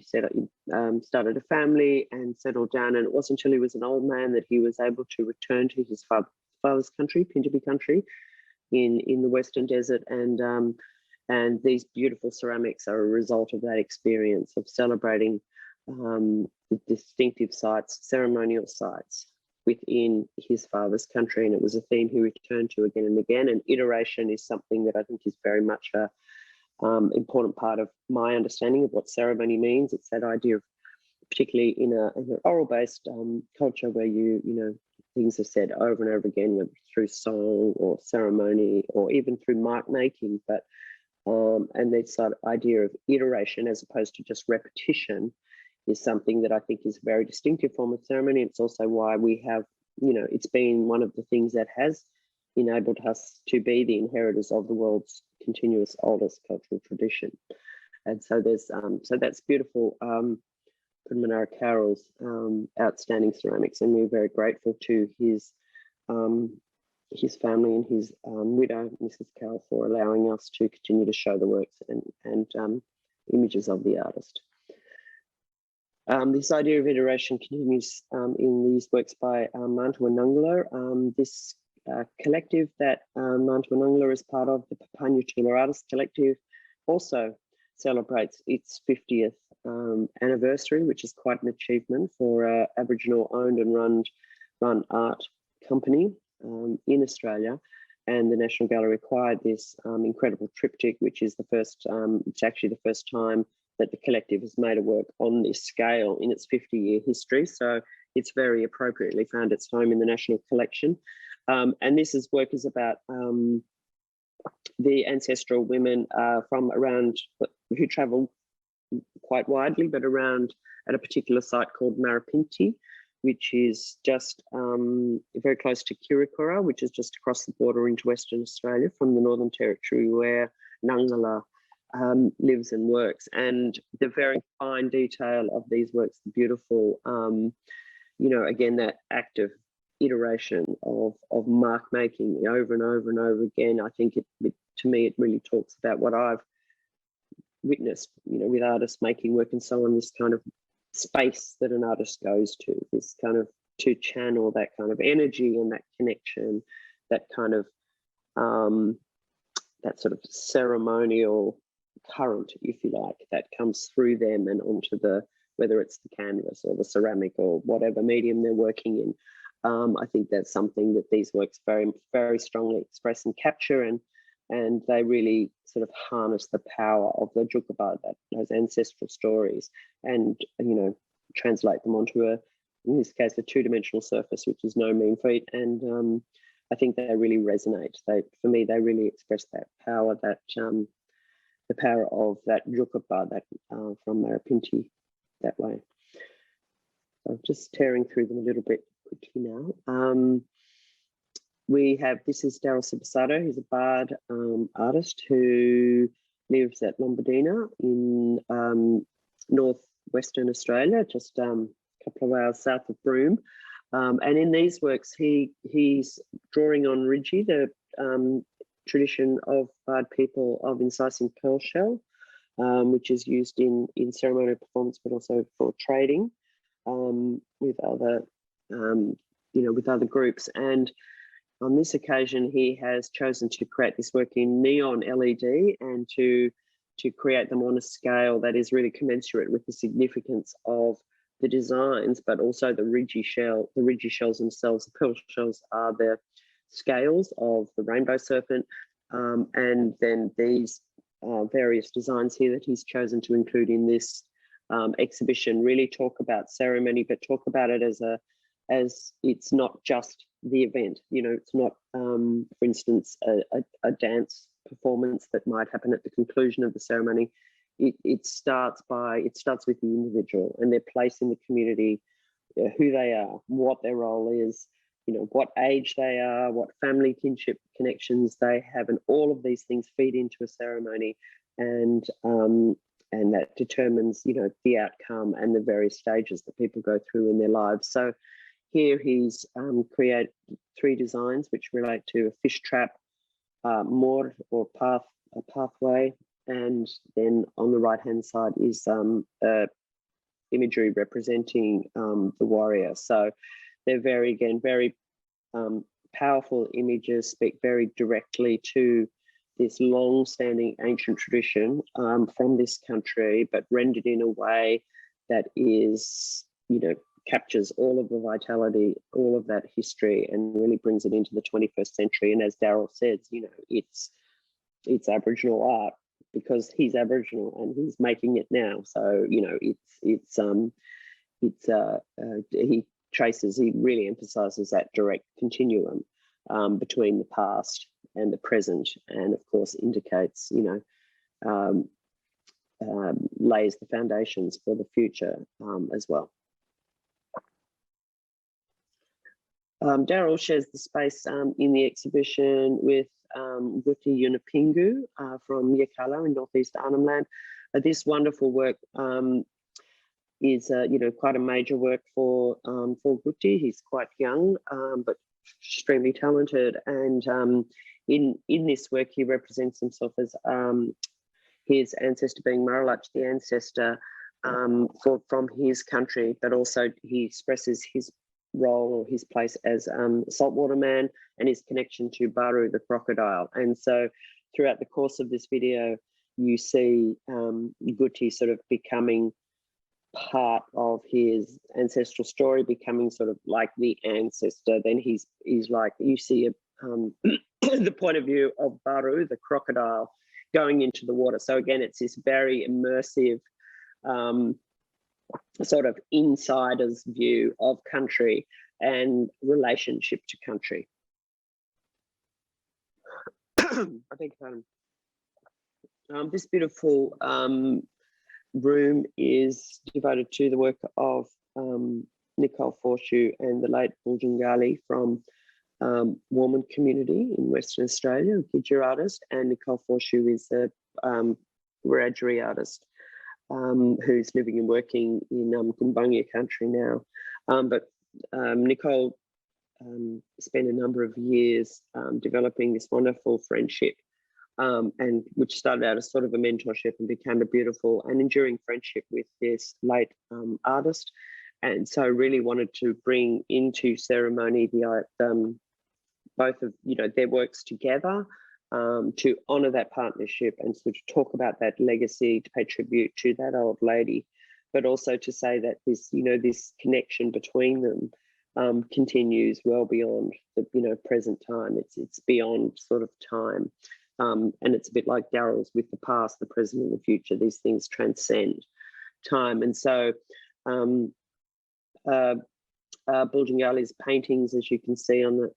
started a family and settled down. And it wasn't until he was an old man that he was able to return to his father's country, Pinjabi country, in the Western Desert. And these beautiful ceramics are a result of that experience of celebrating the distinctive sites, ceremonial sites within his father's country. And it was a theme he returned to again and again. And iteration is something that I think is very much a important part of my understanding of what ceremony means. It's that idea of, particularly in an oral-based culture, where things are said over and over again, whether through song or ceremony or even through mark making. But and this sort of idea of iteration as opposed to just repetition is something that I think is a very distinctive form of ceremony. It's also why we have, it's been one of the things that has enabled us to be the inheritors of the world's continuous oldest cultural tradition. And so there's, so that's beautiful. Manara Carroll's outstanding ceramics, and we're very grateful to his family and his widow, Mrs. Carroll, for allowing us to continue to show the works and images of the artist. This idea of iteration continues in these works by Mantua Nungala. This collective that Mantua Nungala is part of, the Papanya Tula Artists Collective, also celebrates its 50th anniversary, which is quite an achievement for an Aboriginal owned and run art company in Australia. and the National Gallery acquired this incredible triptych, which is the first, it's actually the first time that the collective has made a work on this scale in its 50-year history. So it's very appropriately found its home in the National Collection. And this work is about the ancestral women from around, who travel quite widely, but around at a particular site called Marapinti, which is just very close to Kirikora, which is just across the border into Western Australia from the Northern Territory, where Nangala lives and works. And the very fine detail of these works, the beautiful, you know, again, that active iteration of mark making over and over and over again. I think to me, it really talks about what I've witnessed, you know, with artists making work and so on, this kind of space that an artist goes to, this kind of to channel that kind of energy and that connection, that kind of that sort of ceremonial current, if you like, that comes through them and onto the, whether it's the canvas or the ceramic or whatever medium they're working in. I think that's something that these works very, very strongly express and capture, and they really sort of harness the power of the Jukabad, those ancestral stories, and, you know, translate them onto in this case, a two-dimensional surface, which is no mean feat. And I think they really resonate. For me, they really express that power, that the power of that Jukabad, that from Marapinti, that way. So just tearing through them a little bit quickly now. We have, this is Daryl Sibasato. He's a bard artist who lives at Lombardina in northwestern Australia, just a couple of hours south of Broome. And in these works, he's drawing on Ridgie, the tradition of bard people of incising pearl shell, which is used in ceremonial performance, but also for trading with other, with other groups. And on this occasion, he has chosen to create this work in neon LED and to create them on a scale that is really commensurate with the significance of the designs, but also the Ridgie shell. The Ridgie shells themselves, the pearl shells, are the scales of the rainbow serpent. And then these various designs here that he's chosen to include in this exhibition really talk about ceremony, but talk about it as it's not just the event. You know, it's not, for instance, a dance performance that might happen at the conclusion of the ceremony. It starts with the individual and their place in the community, who they are, what their role is, you know, what age they are, what family kinship connections they have, and all of these things feed into a ceremony, and that determines, you know, the outcome and the various stages that people go through in their lives. So here he's created 3 designs which relate to a fish trap, moor or a pathway, and then on the right-hand side is imagery representing the warrior. So they're very powerful images, speak very directly to this long-standing ancient tradition from this country, but rendered in a way that is, you know, captures all of the vitality, all of that history, and really brings it into the 21st century. And as Daryl says, you know, it's Aboriginal art because he's Aboriginal and he's making it now. So, you know, he really emphasizes that direct continuum between the past and the present, and of course indicates, you know, lays the foundations for the future as well. Daryl shares the space in the exhibition with Guti Yunupingu from Yirrkala in northeast Arnhem Land. This wonderful work is, you know, quite a major work for Guti. He's quite young, but extremely talented. And in this work, he represents himself as his ancestor being Maralach, the ancestor from his country, but also he expresses his role or his place as saltwater man and his connection to Baru, the crocodile. And so throughout the course of this video, you see Guti sort of becoming part of his ancestral story, becoming sort of like the ancestor. Then he's like, you see the point of view of Baru, the crocodile, going into the water. So again, it's this very immersive sort of insider's view of country and relationship to country. I beg your pardon. This beautiful room is devoted to the work of Nicole Forshu and the late Buljangali from Warman community in Western Australia, a Gidger artist, and Nicole Forshu is a Wiradjuri artist who's living and working in Gumbaynggirr country now. But Nicole spent a number of years developing this wonderful friendship, and which started out as sort of a mentorship and became a beautiful and enduring friendship with this late artist. And so really wanted to bring into ceremony the both of their works together, to honour that partnership and sort of talk about that legacy, to pay tribute to that old lady, but also to say that this this connection between them continues well beyond the present time. It's beyond sort of time, and it's a bit like Daryl's with the past, the present, and the future. These things transcend time, and so Buljangali paintings, as you can see on the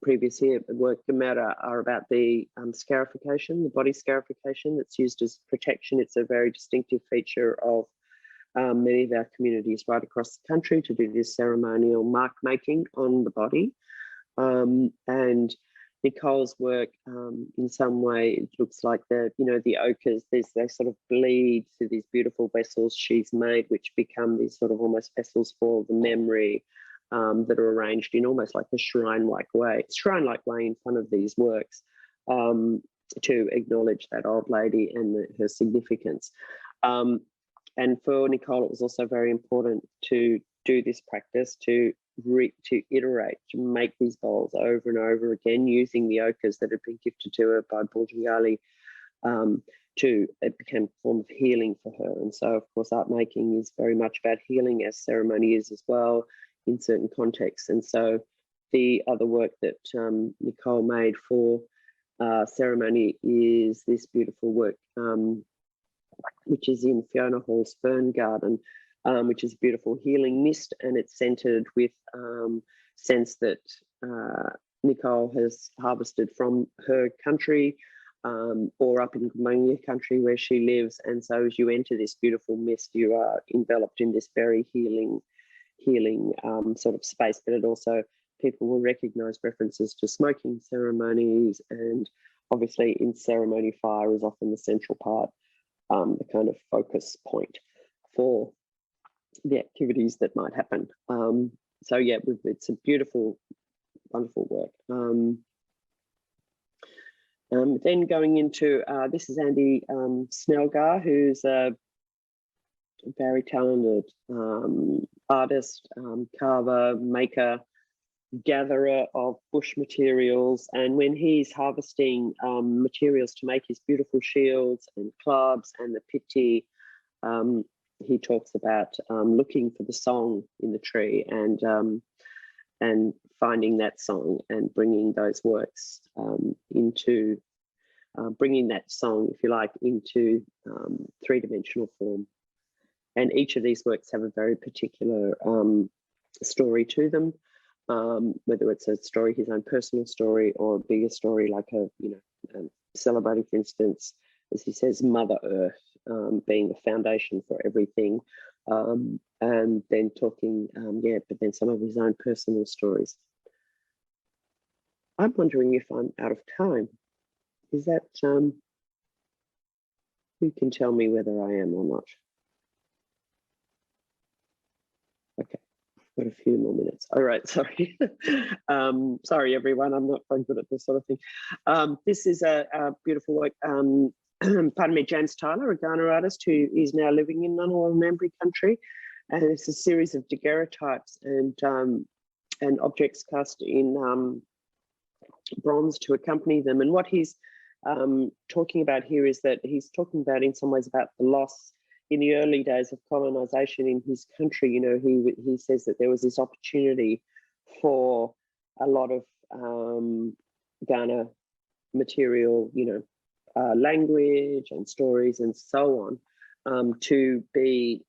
previous here work, Gamera, are about the scarification, the body scarification that's used as protection. It's a very distinctive feature of many of our communities right across the country to do this ceremonial mark making on the body. And Nicole's work, in some way, it looks like the ochres. They sort of bleed through these beautiful vessels she's made, which become these sort of almost vessels for the memory, that are arranged in almost like a shrine-like way in front of these works, to acknowledge that old lady and her significance. And for Nicole, it was also very important to do this practice, to iterate, to make these bowls over and over again, using the ochres that had been gifted to her by Buljangali. It became a form of healing for her. And so, of course, art making is very much about healing, as ceremony is as well, in certain contexts. And so the other work that Nicole made for ceremony is this beautiful work, which is in Fiona Hall's Fern Garden, which is a beautiful healing mist, and it's centered with sense that Nicole has harvested from her country, or up in Gumbaynggirr country where she lives. And so as you enter this beautiful mist, you are enveloped in this very healing sort of space. But it also, people will recognise references to smoking ceremonies, and obviously in ceremony, fire is often the central part, the kind of focus point for the activities that might happen. So yeah, it's a beautiful, wonderful work. Then going into, this is Andy Snellgar, who's a very talented artist, carver, maker, gatherer of bush materials. And when he's harvesting materials to make his beautiful shields and clubs and the piti, he talks about looking for the song in the tree and finding that song and bringing those works into, bringing that song, if you like, into three-dimensional form. And each of these works have a very particular story to them, whether it's a story, his own personal story, or a bigger story, like celebrating, for instance, as he says, Mother Earth being the foundation for everything, and then talking, but then some of his own personal stories. I'm wondering if I'm out of time. Is that, who can tell me whether I am or not? Okay, got a few more minutes. All right, sorry. Sorry, everyone, I'm not very good at this sort of thing. This is a beautiful work, pardon me, James Tyler, a Ghana artist who is now living in Ngunnawal Ngambri country. And it's a series of daguerreotypes and objects cast in bronze to accompany them. And what he's talking about here is that he's talking about, in some ways, about the loss in the early days of colonisation in his country. You know, he says that there was this opportunity for a lot of garner material, language and stories and so on, to be,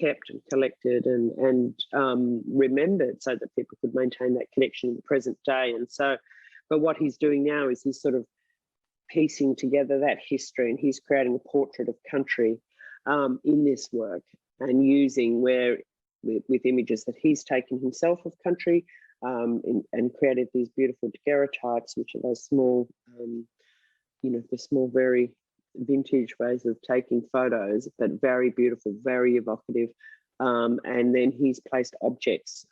kept and collected and remembered, so that people could maintain that connection in the present day. And so, but what he's doing now is he's sort of piecing together that history, and he's creating a portrait of country in this work, and using with images that he's taken himself of country, and created these beautiful daguerreotypes, which are those small, the small, very vintage ways of taking photos, but very beautiful, very evocative. And then he's placed objects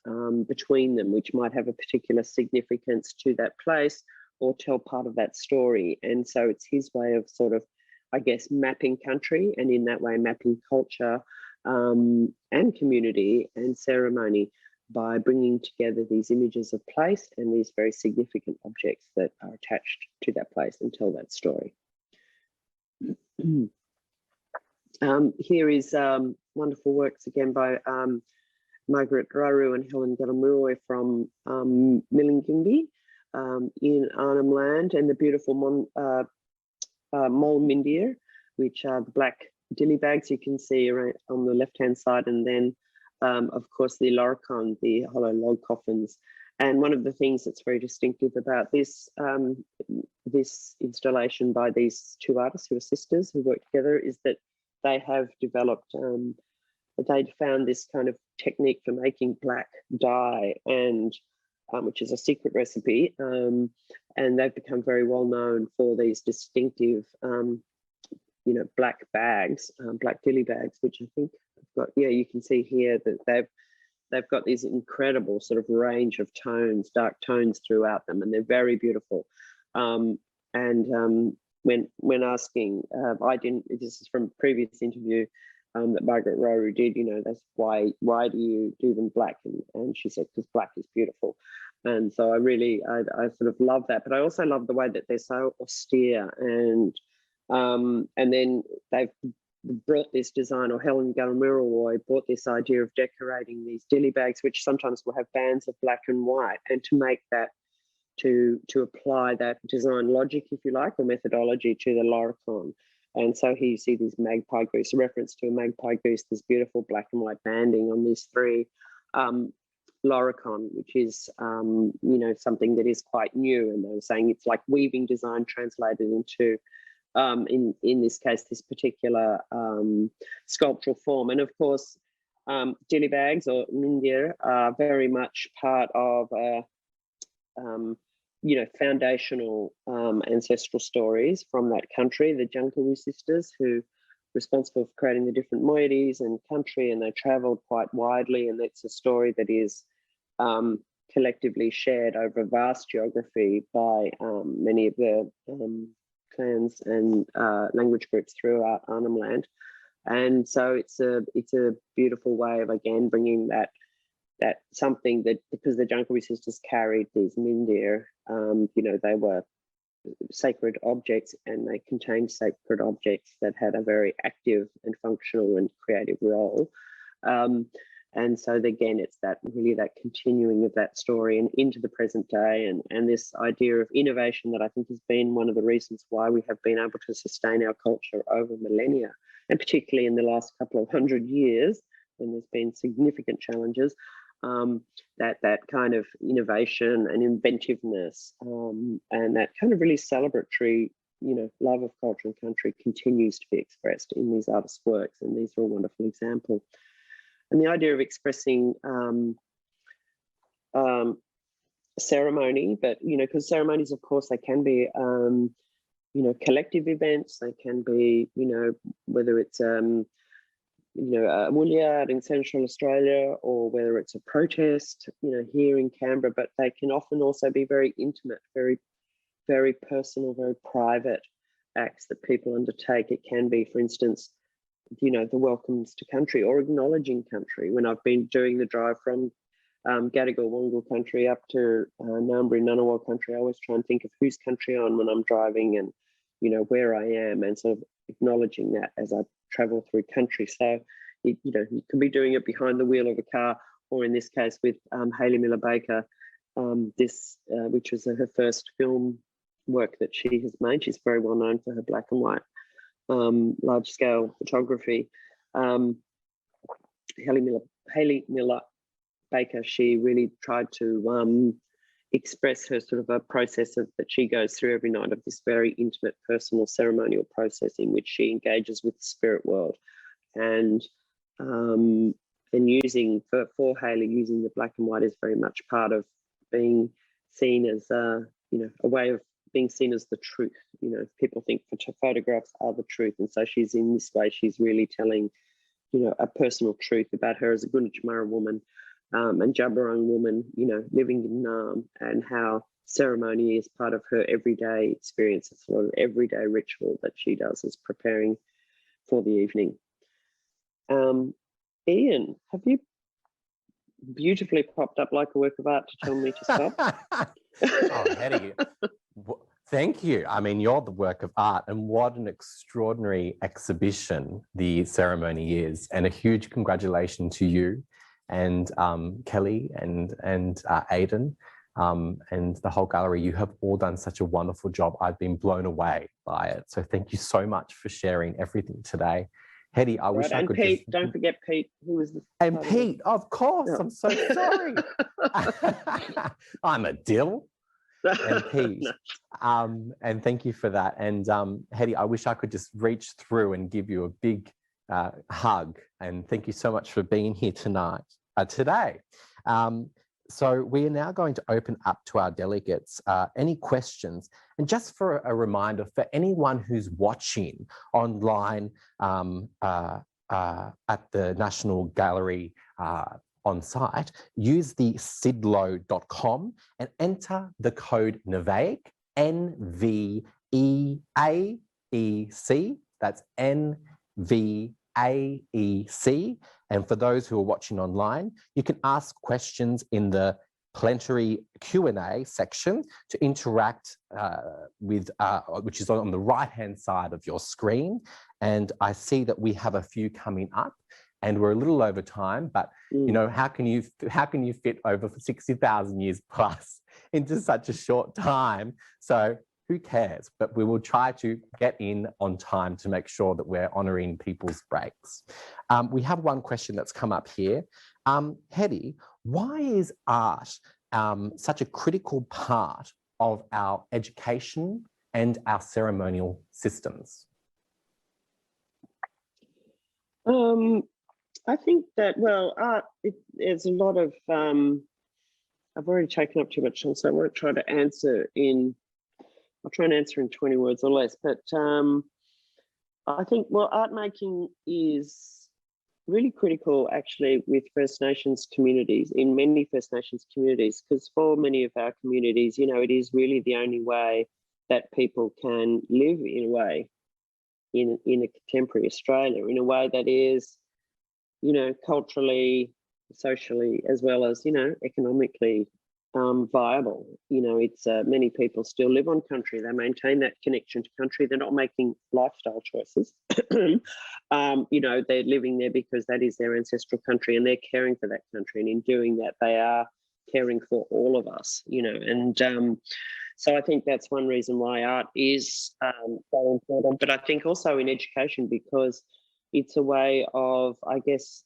between them, which might have a particular significance to that place or tell part of that story. And so it's his way of sort of, I guess, mapping country, and in that way mapping culture and community and ceremony, by bringing together these images of place and these very significant objects that are attached to that place and tell that story. Here is wonderful works again by Margaret Raru and Helen Galamuroi from Milingimbi in Arnhem Land, and the beautiful Mol Mindir, which are the black dilly bags you can see right on the left-hand side, and then of course the loricon, the hollow log coffins. And one of the things that's very distinctive about this this installation by these two artists who are sisters who work together is that they have developed, they'd found this kind of technique for making black dye, and which is a secret recipe, and they've become very well known for these distinctive, black bags, black dilly bags, which I think I've got. Yeah, you can see here that they've got this incredible sort of range of tones, dark tones throughout them, and they're very beautiful. When asking, I didn't. This is from a previous interview that Margaret Roru did. That's why do you do them black? And she said, because black is beautiful. And so I sort of love that. But I also love the way that they're so austere, and then they've brought this design, or Helen Galamuroi brought this idea of decorating these dilly bags, which sometimes will have bands of black and white, and to make that, to apply that design logic, if you like, or methodology to the loricon. And so here you see these magpie goose, a reference to a magpie goose, this beautiful black and white banding on these three loricon, which is, something that is quite new. And they were saying it's like weaving design translated into, in this case, this particular sculptural form. And of course, dilly bags, or mindir, are very much part of foundational ancestral stories from that country, the Jankawu sisters, who were responsible for creating the different moieties and country, and they travelled quite widely, and that's a story that is collectively shared over vast geography by many of the clans and language groups throughout Arnhem Land. And so it's a beautiful way of, again, bringing that something that, because the Jankawu sisters carried these mindir, they were sacred objects, and they contained sacred objects that had a very active and functional and creative role. And so again, it's that really that continuing of that story and into the present day, and this idea of innovation that I think has been one of the reasons why we have been able to sustain our culture over millennia, and particularly in the last couple of 100 years, when there's been significant challenges. That kind of innovation and inventiveness, and that kind of really celebratory, love of culture and country continues to be expressed in these artists' works, and these are a wonderful example. And the idea of expressing ceremony, but because ceremonies, of course, they can be collective events. They can be, whether it's a Wulyard in Central Australia, or whether it's a protest, here in Canberra, but they can often also be very intimate, very, very personal, very private acts that people undertake. It can be, for instance, the welcomes to country, or acknowledging country. When I've been doing the drive from Gadigal Wongal country up to Ngambri Ngunnawal country, I always try and think of whose country I'm when I'm driving, and where I am, and sort of acknowledging that as I travel through country. So you can be doing it behind the wheel of a car, or in this case with Hayley Miller Baker, which was her first film work that she has made. She's very well known for her black and white, large-scale photography. Hayley Miller Baker, she really tried to express her sort of a process that she goes through every night, of this very intimate, personal, ceremonial process in which she engages with the spirit world, and using for Hayley, using the black and white is very much part of being seen as a way of being seen as the truth. People think photographs are the truth, and so she's in this way. She's really telling a personal truth about her as a Gunditjmara woman. And Djabwurrung woman, living in Naarm, and how ceremony is part of her everyday experience. It's a lot of everyday ritual that she does as preparing for the evening. Ian, have you beautifully popped up like a work of art to tell me to stop? Oh, Hetti, thank you. I mean, you're the work of art, and what an extraordinary exhibition the ceremony is. And a huge congratulations to you and Kelly and Aidan and the whole gallery. You have all done such a wonderful job. I've been blown away by it. So thank you so much for sharing everything today. Hetti, I wish I could Pete, just... don't forget Pete, who was the... And Pete, of course, I'm so sorry. I'm a dill. And Pete, and thank you for that. And Hetti, I wish I could just reach through and give you a big hug. And thank you so much for being here today. So we are now going to open up to our delegates any questions. And just for a reminder, for anyone who's watching online at the National Gallery on site, use the sidlo.com and enter the code NVAEC, NVEAEC, that's NVAEC. And for those who are watching online, you can ask questions in the plenary Q&A section to interact with, which is on the right-hand side of your screen. And I see that we have a few coming up, and we're a little over time, but how can you fit over 60,000 years plus into such a short time? So who cares? But we will try to get in on time to make sure that we're honouring people's breaks. We have one question that's come up here. Hetti, why is art such a critical part of our education and our ceremonial systems? I think that, art, there's a lot of, I've already taken up too much time, so I won't try to answer I'll try and answer in 20 words or less, but I think, art making is really critical actually with First Nations communities, in many First Nations communities, because for many of our communities, it is really the only way that people can live in a way in a contemporary Australia, in a way that is, culturally, socially, as well as, economically viable. It's many people still live on country. They maintain that connection to country. They're not making lifestyle choices. They're living there because that is their ancestral country, and they're caring for that country. And in doing that, they are caring for all of us, so I think that's one reason why art is so important. But I think also in education, because it's a way of, I guess,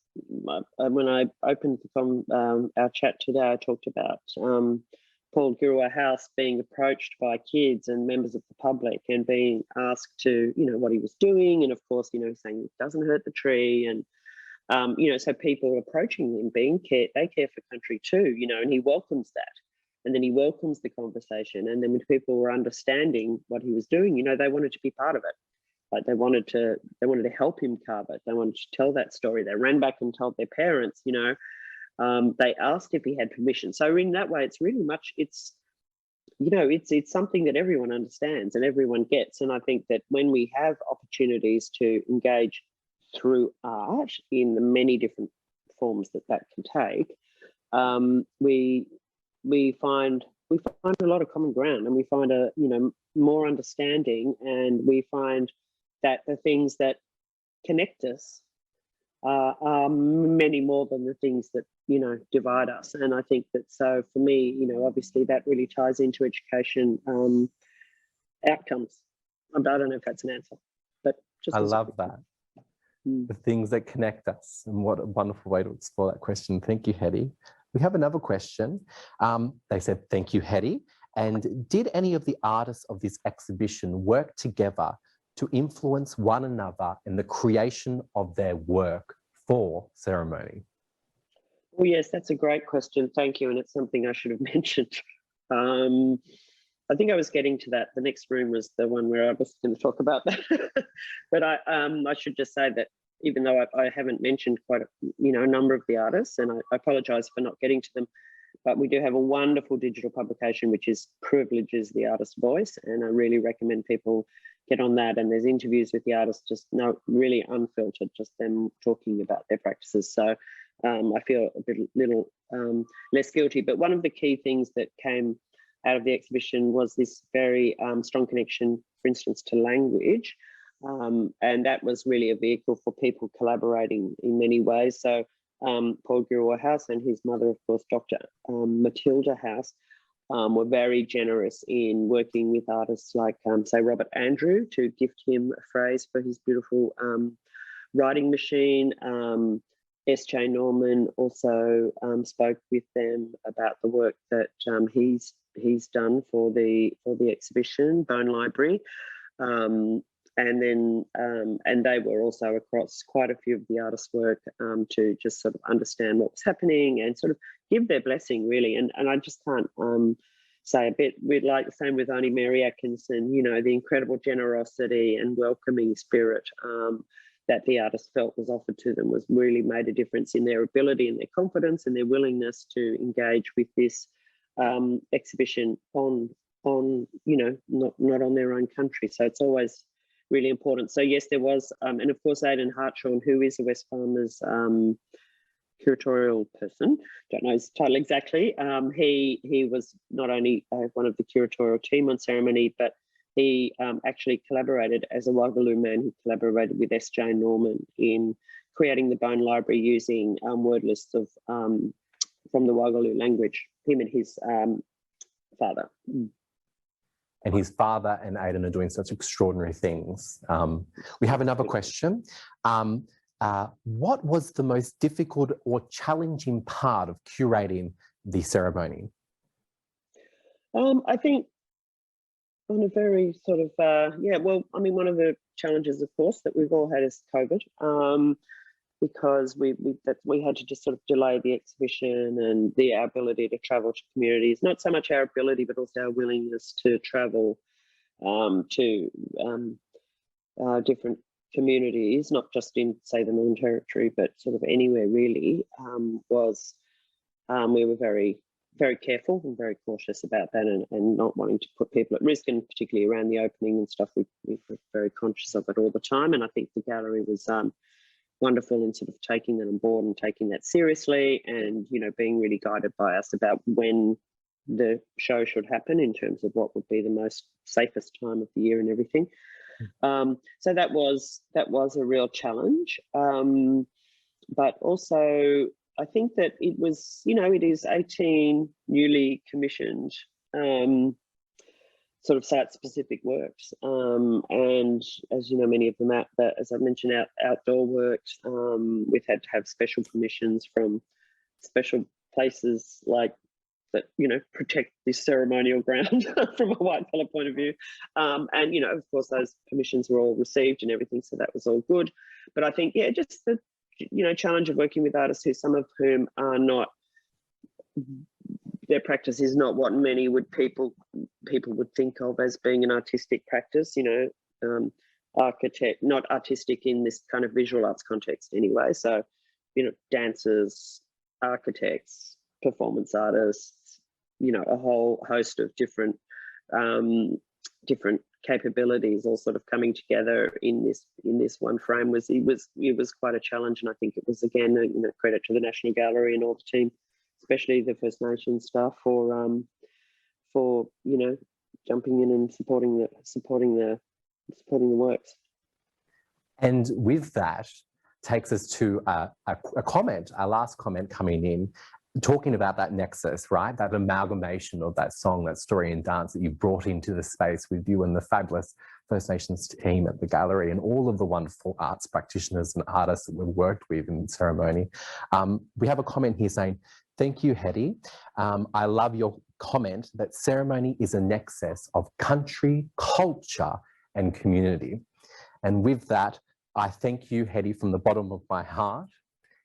when I opened our chat today, I talked about Paul Gurua House being approached by kids and members of the public and being asked to, what he was doing. And of course, saying it doesn't hurt the tree. And, so people approaching him, they care for country too, and he welcomes that. And then he welcomes the conversation. And then when people were understanding what he was doing, they wanted to be part of it. Like they wanted to help him carve it. They wanted to tell that story. They ran back and told their parents, they asked if he had permission. So in that way, it's really much, it's something that everyone understands and everyone gets. And I think that when we have opportunities to engage through art in the many different forms that can take, we find a lot of common ground, and we find more understanding, and we find that the things that connect us are many more than the things that, you know, divide us. And I think that, so for me, you know, obviously that really ties into education outcomes. I don't know if that's an answer, but just I love that. The things that connect us, and what a wonderful way to explore that question. Thank you, Hetti. We have another question. They said, thank you, Hetti. And did any of the artists of this exhibition work together to influence one another in the creation of their work for ceremony? Well, yes, that's a great question. Thank you. And it's something I should have mentioned. I think I was getting to that. The next room was the one where I was going to talk about that. But I should just say that even though I haven't mentioned quite a number of the artists, and I apologise for not getting to them, but we do have a wonderful digital publication which privileges the artist's voice, and I really recommend people get on that. And there's interviews with the artists, just really unfiltered, just them talking about their practices. So I feel a little less guilty. But one of the key things that came out of the exhibition was this very strong connection, for instance, to language. And that was really a vehicle for people collaborating in many ways. So Paul Gilroy House and his mother, of course, Dr. Matilda House, were very generous in working with artists like, say, Robert Andrew, to gift him a phrase for his beautiful writing machine. S.J. Norman also spoke with them about the work that he's done for the exhibition, Bone Library. And they were also across quite a few of the artists' work to just sort of understand what was happening and sort of give their blessing, really. And I just can't say a bit. We'd like the same with Auntie Mary Atkinson, you know, the incredible generosity and welcoming spirit that the artists felt was offered to them was really made a difference in their ability and their confidence and their willingness to engage with this exhibition on not on their own country. So it's always really important. So yes, there was, and of course Aidan Hartshorn, who is the Wesfarmers curatorial person, don't know his title exactly. He was not only one of the curatorial team on ceremony, but he actually collaborated as a Waggaloo man. He collaborated with S.J. Norman in creating the Bone Library using word lists of from the Waggaloo language, him and his father. And his father and Aidan are doing such extraordinary things. We have another question. What was the most difficult or challenging part of curating the ceremony? I think on a very sort of, one of the challenges, of course, that we've all had is COVID, because we had to just sort of delay the exhibition and our ability to travel to communities. Not so much our ability, but also our willingness to travel to different communities, not just in, say, the Northern Territory, but sort of anywhere really, we were very, very careful and very cautious about that, and not wanting to put people at risk, and particularly around the opening and stuff, we were very conscious of it all the time. And I think the gallery was wonderful in sort of taking that on board and taking that seriously, and, you know, being really guided by us about when the show should happen in terms of what would be the most safest time of the year and everything. So that was a real challenge. But also I think that it was, you know, it is 18 newly commissioned sort of site-specific works, and as you know, many of them as I mentioned, outdoor works. We've had to have special permissions from special places like that, you know, protect this ceremonial ground from a white fella point of view, and, you know, of course, those permissions were all received and everything, so that was all good. But I think, yeah, just the, you know, challenge of working with artists some of whom are not, their practice is not what many people would think of as being an artistic practice, you know, not artistic in this kind of visual arts context anyway. So, you know, dancers, architects, performance artists, you know, a whole host of different capabilities all sort of coming together in this one frame it was quite a challenge. And I think it was, again, you know, credit to the National Gallery and all the team, especially the First Nations staff, for you know, jumping in and supporting the works. And with that, takes us to a comment, our last comment coming in, talking about that nexus, right? That amalgamation of that song, that story and dance that you brought into the space with you and the fabulous First Nations team at the gallery and all of the wonderful arts practitioners and artists that we've worked with in the ceremony. We have a comment here saying, thank you, Hetti. I love your comment that ceremony is a nexus of country, culture, and community. And with that, I thank you, Hetti, from the bottom of my heart.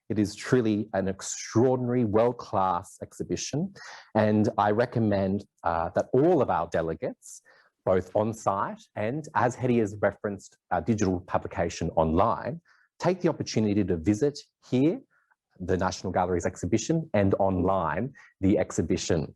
It is truly an extraordinary, world-class exhibition. And I recommend that all of our delegates, both on-site and, as Hetti has referenced, our digital publication online, take the opportunity to visit here the National Gallery's exhibition and online the exhibition.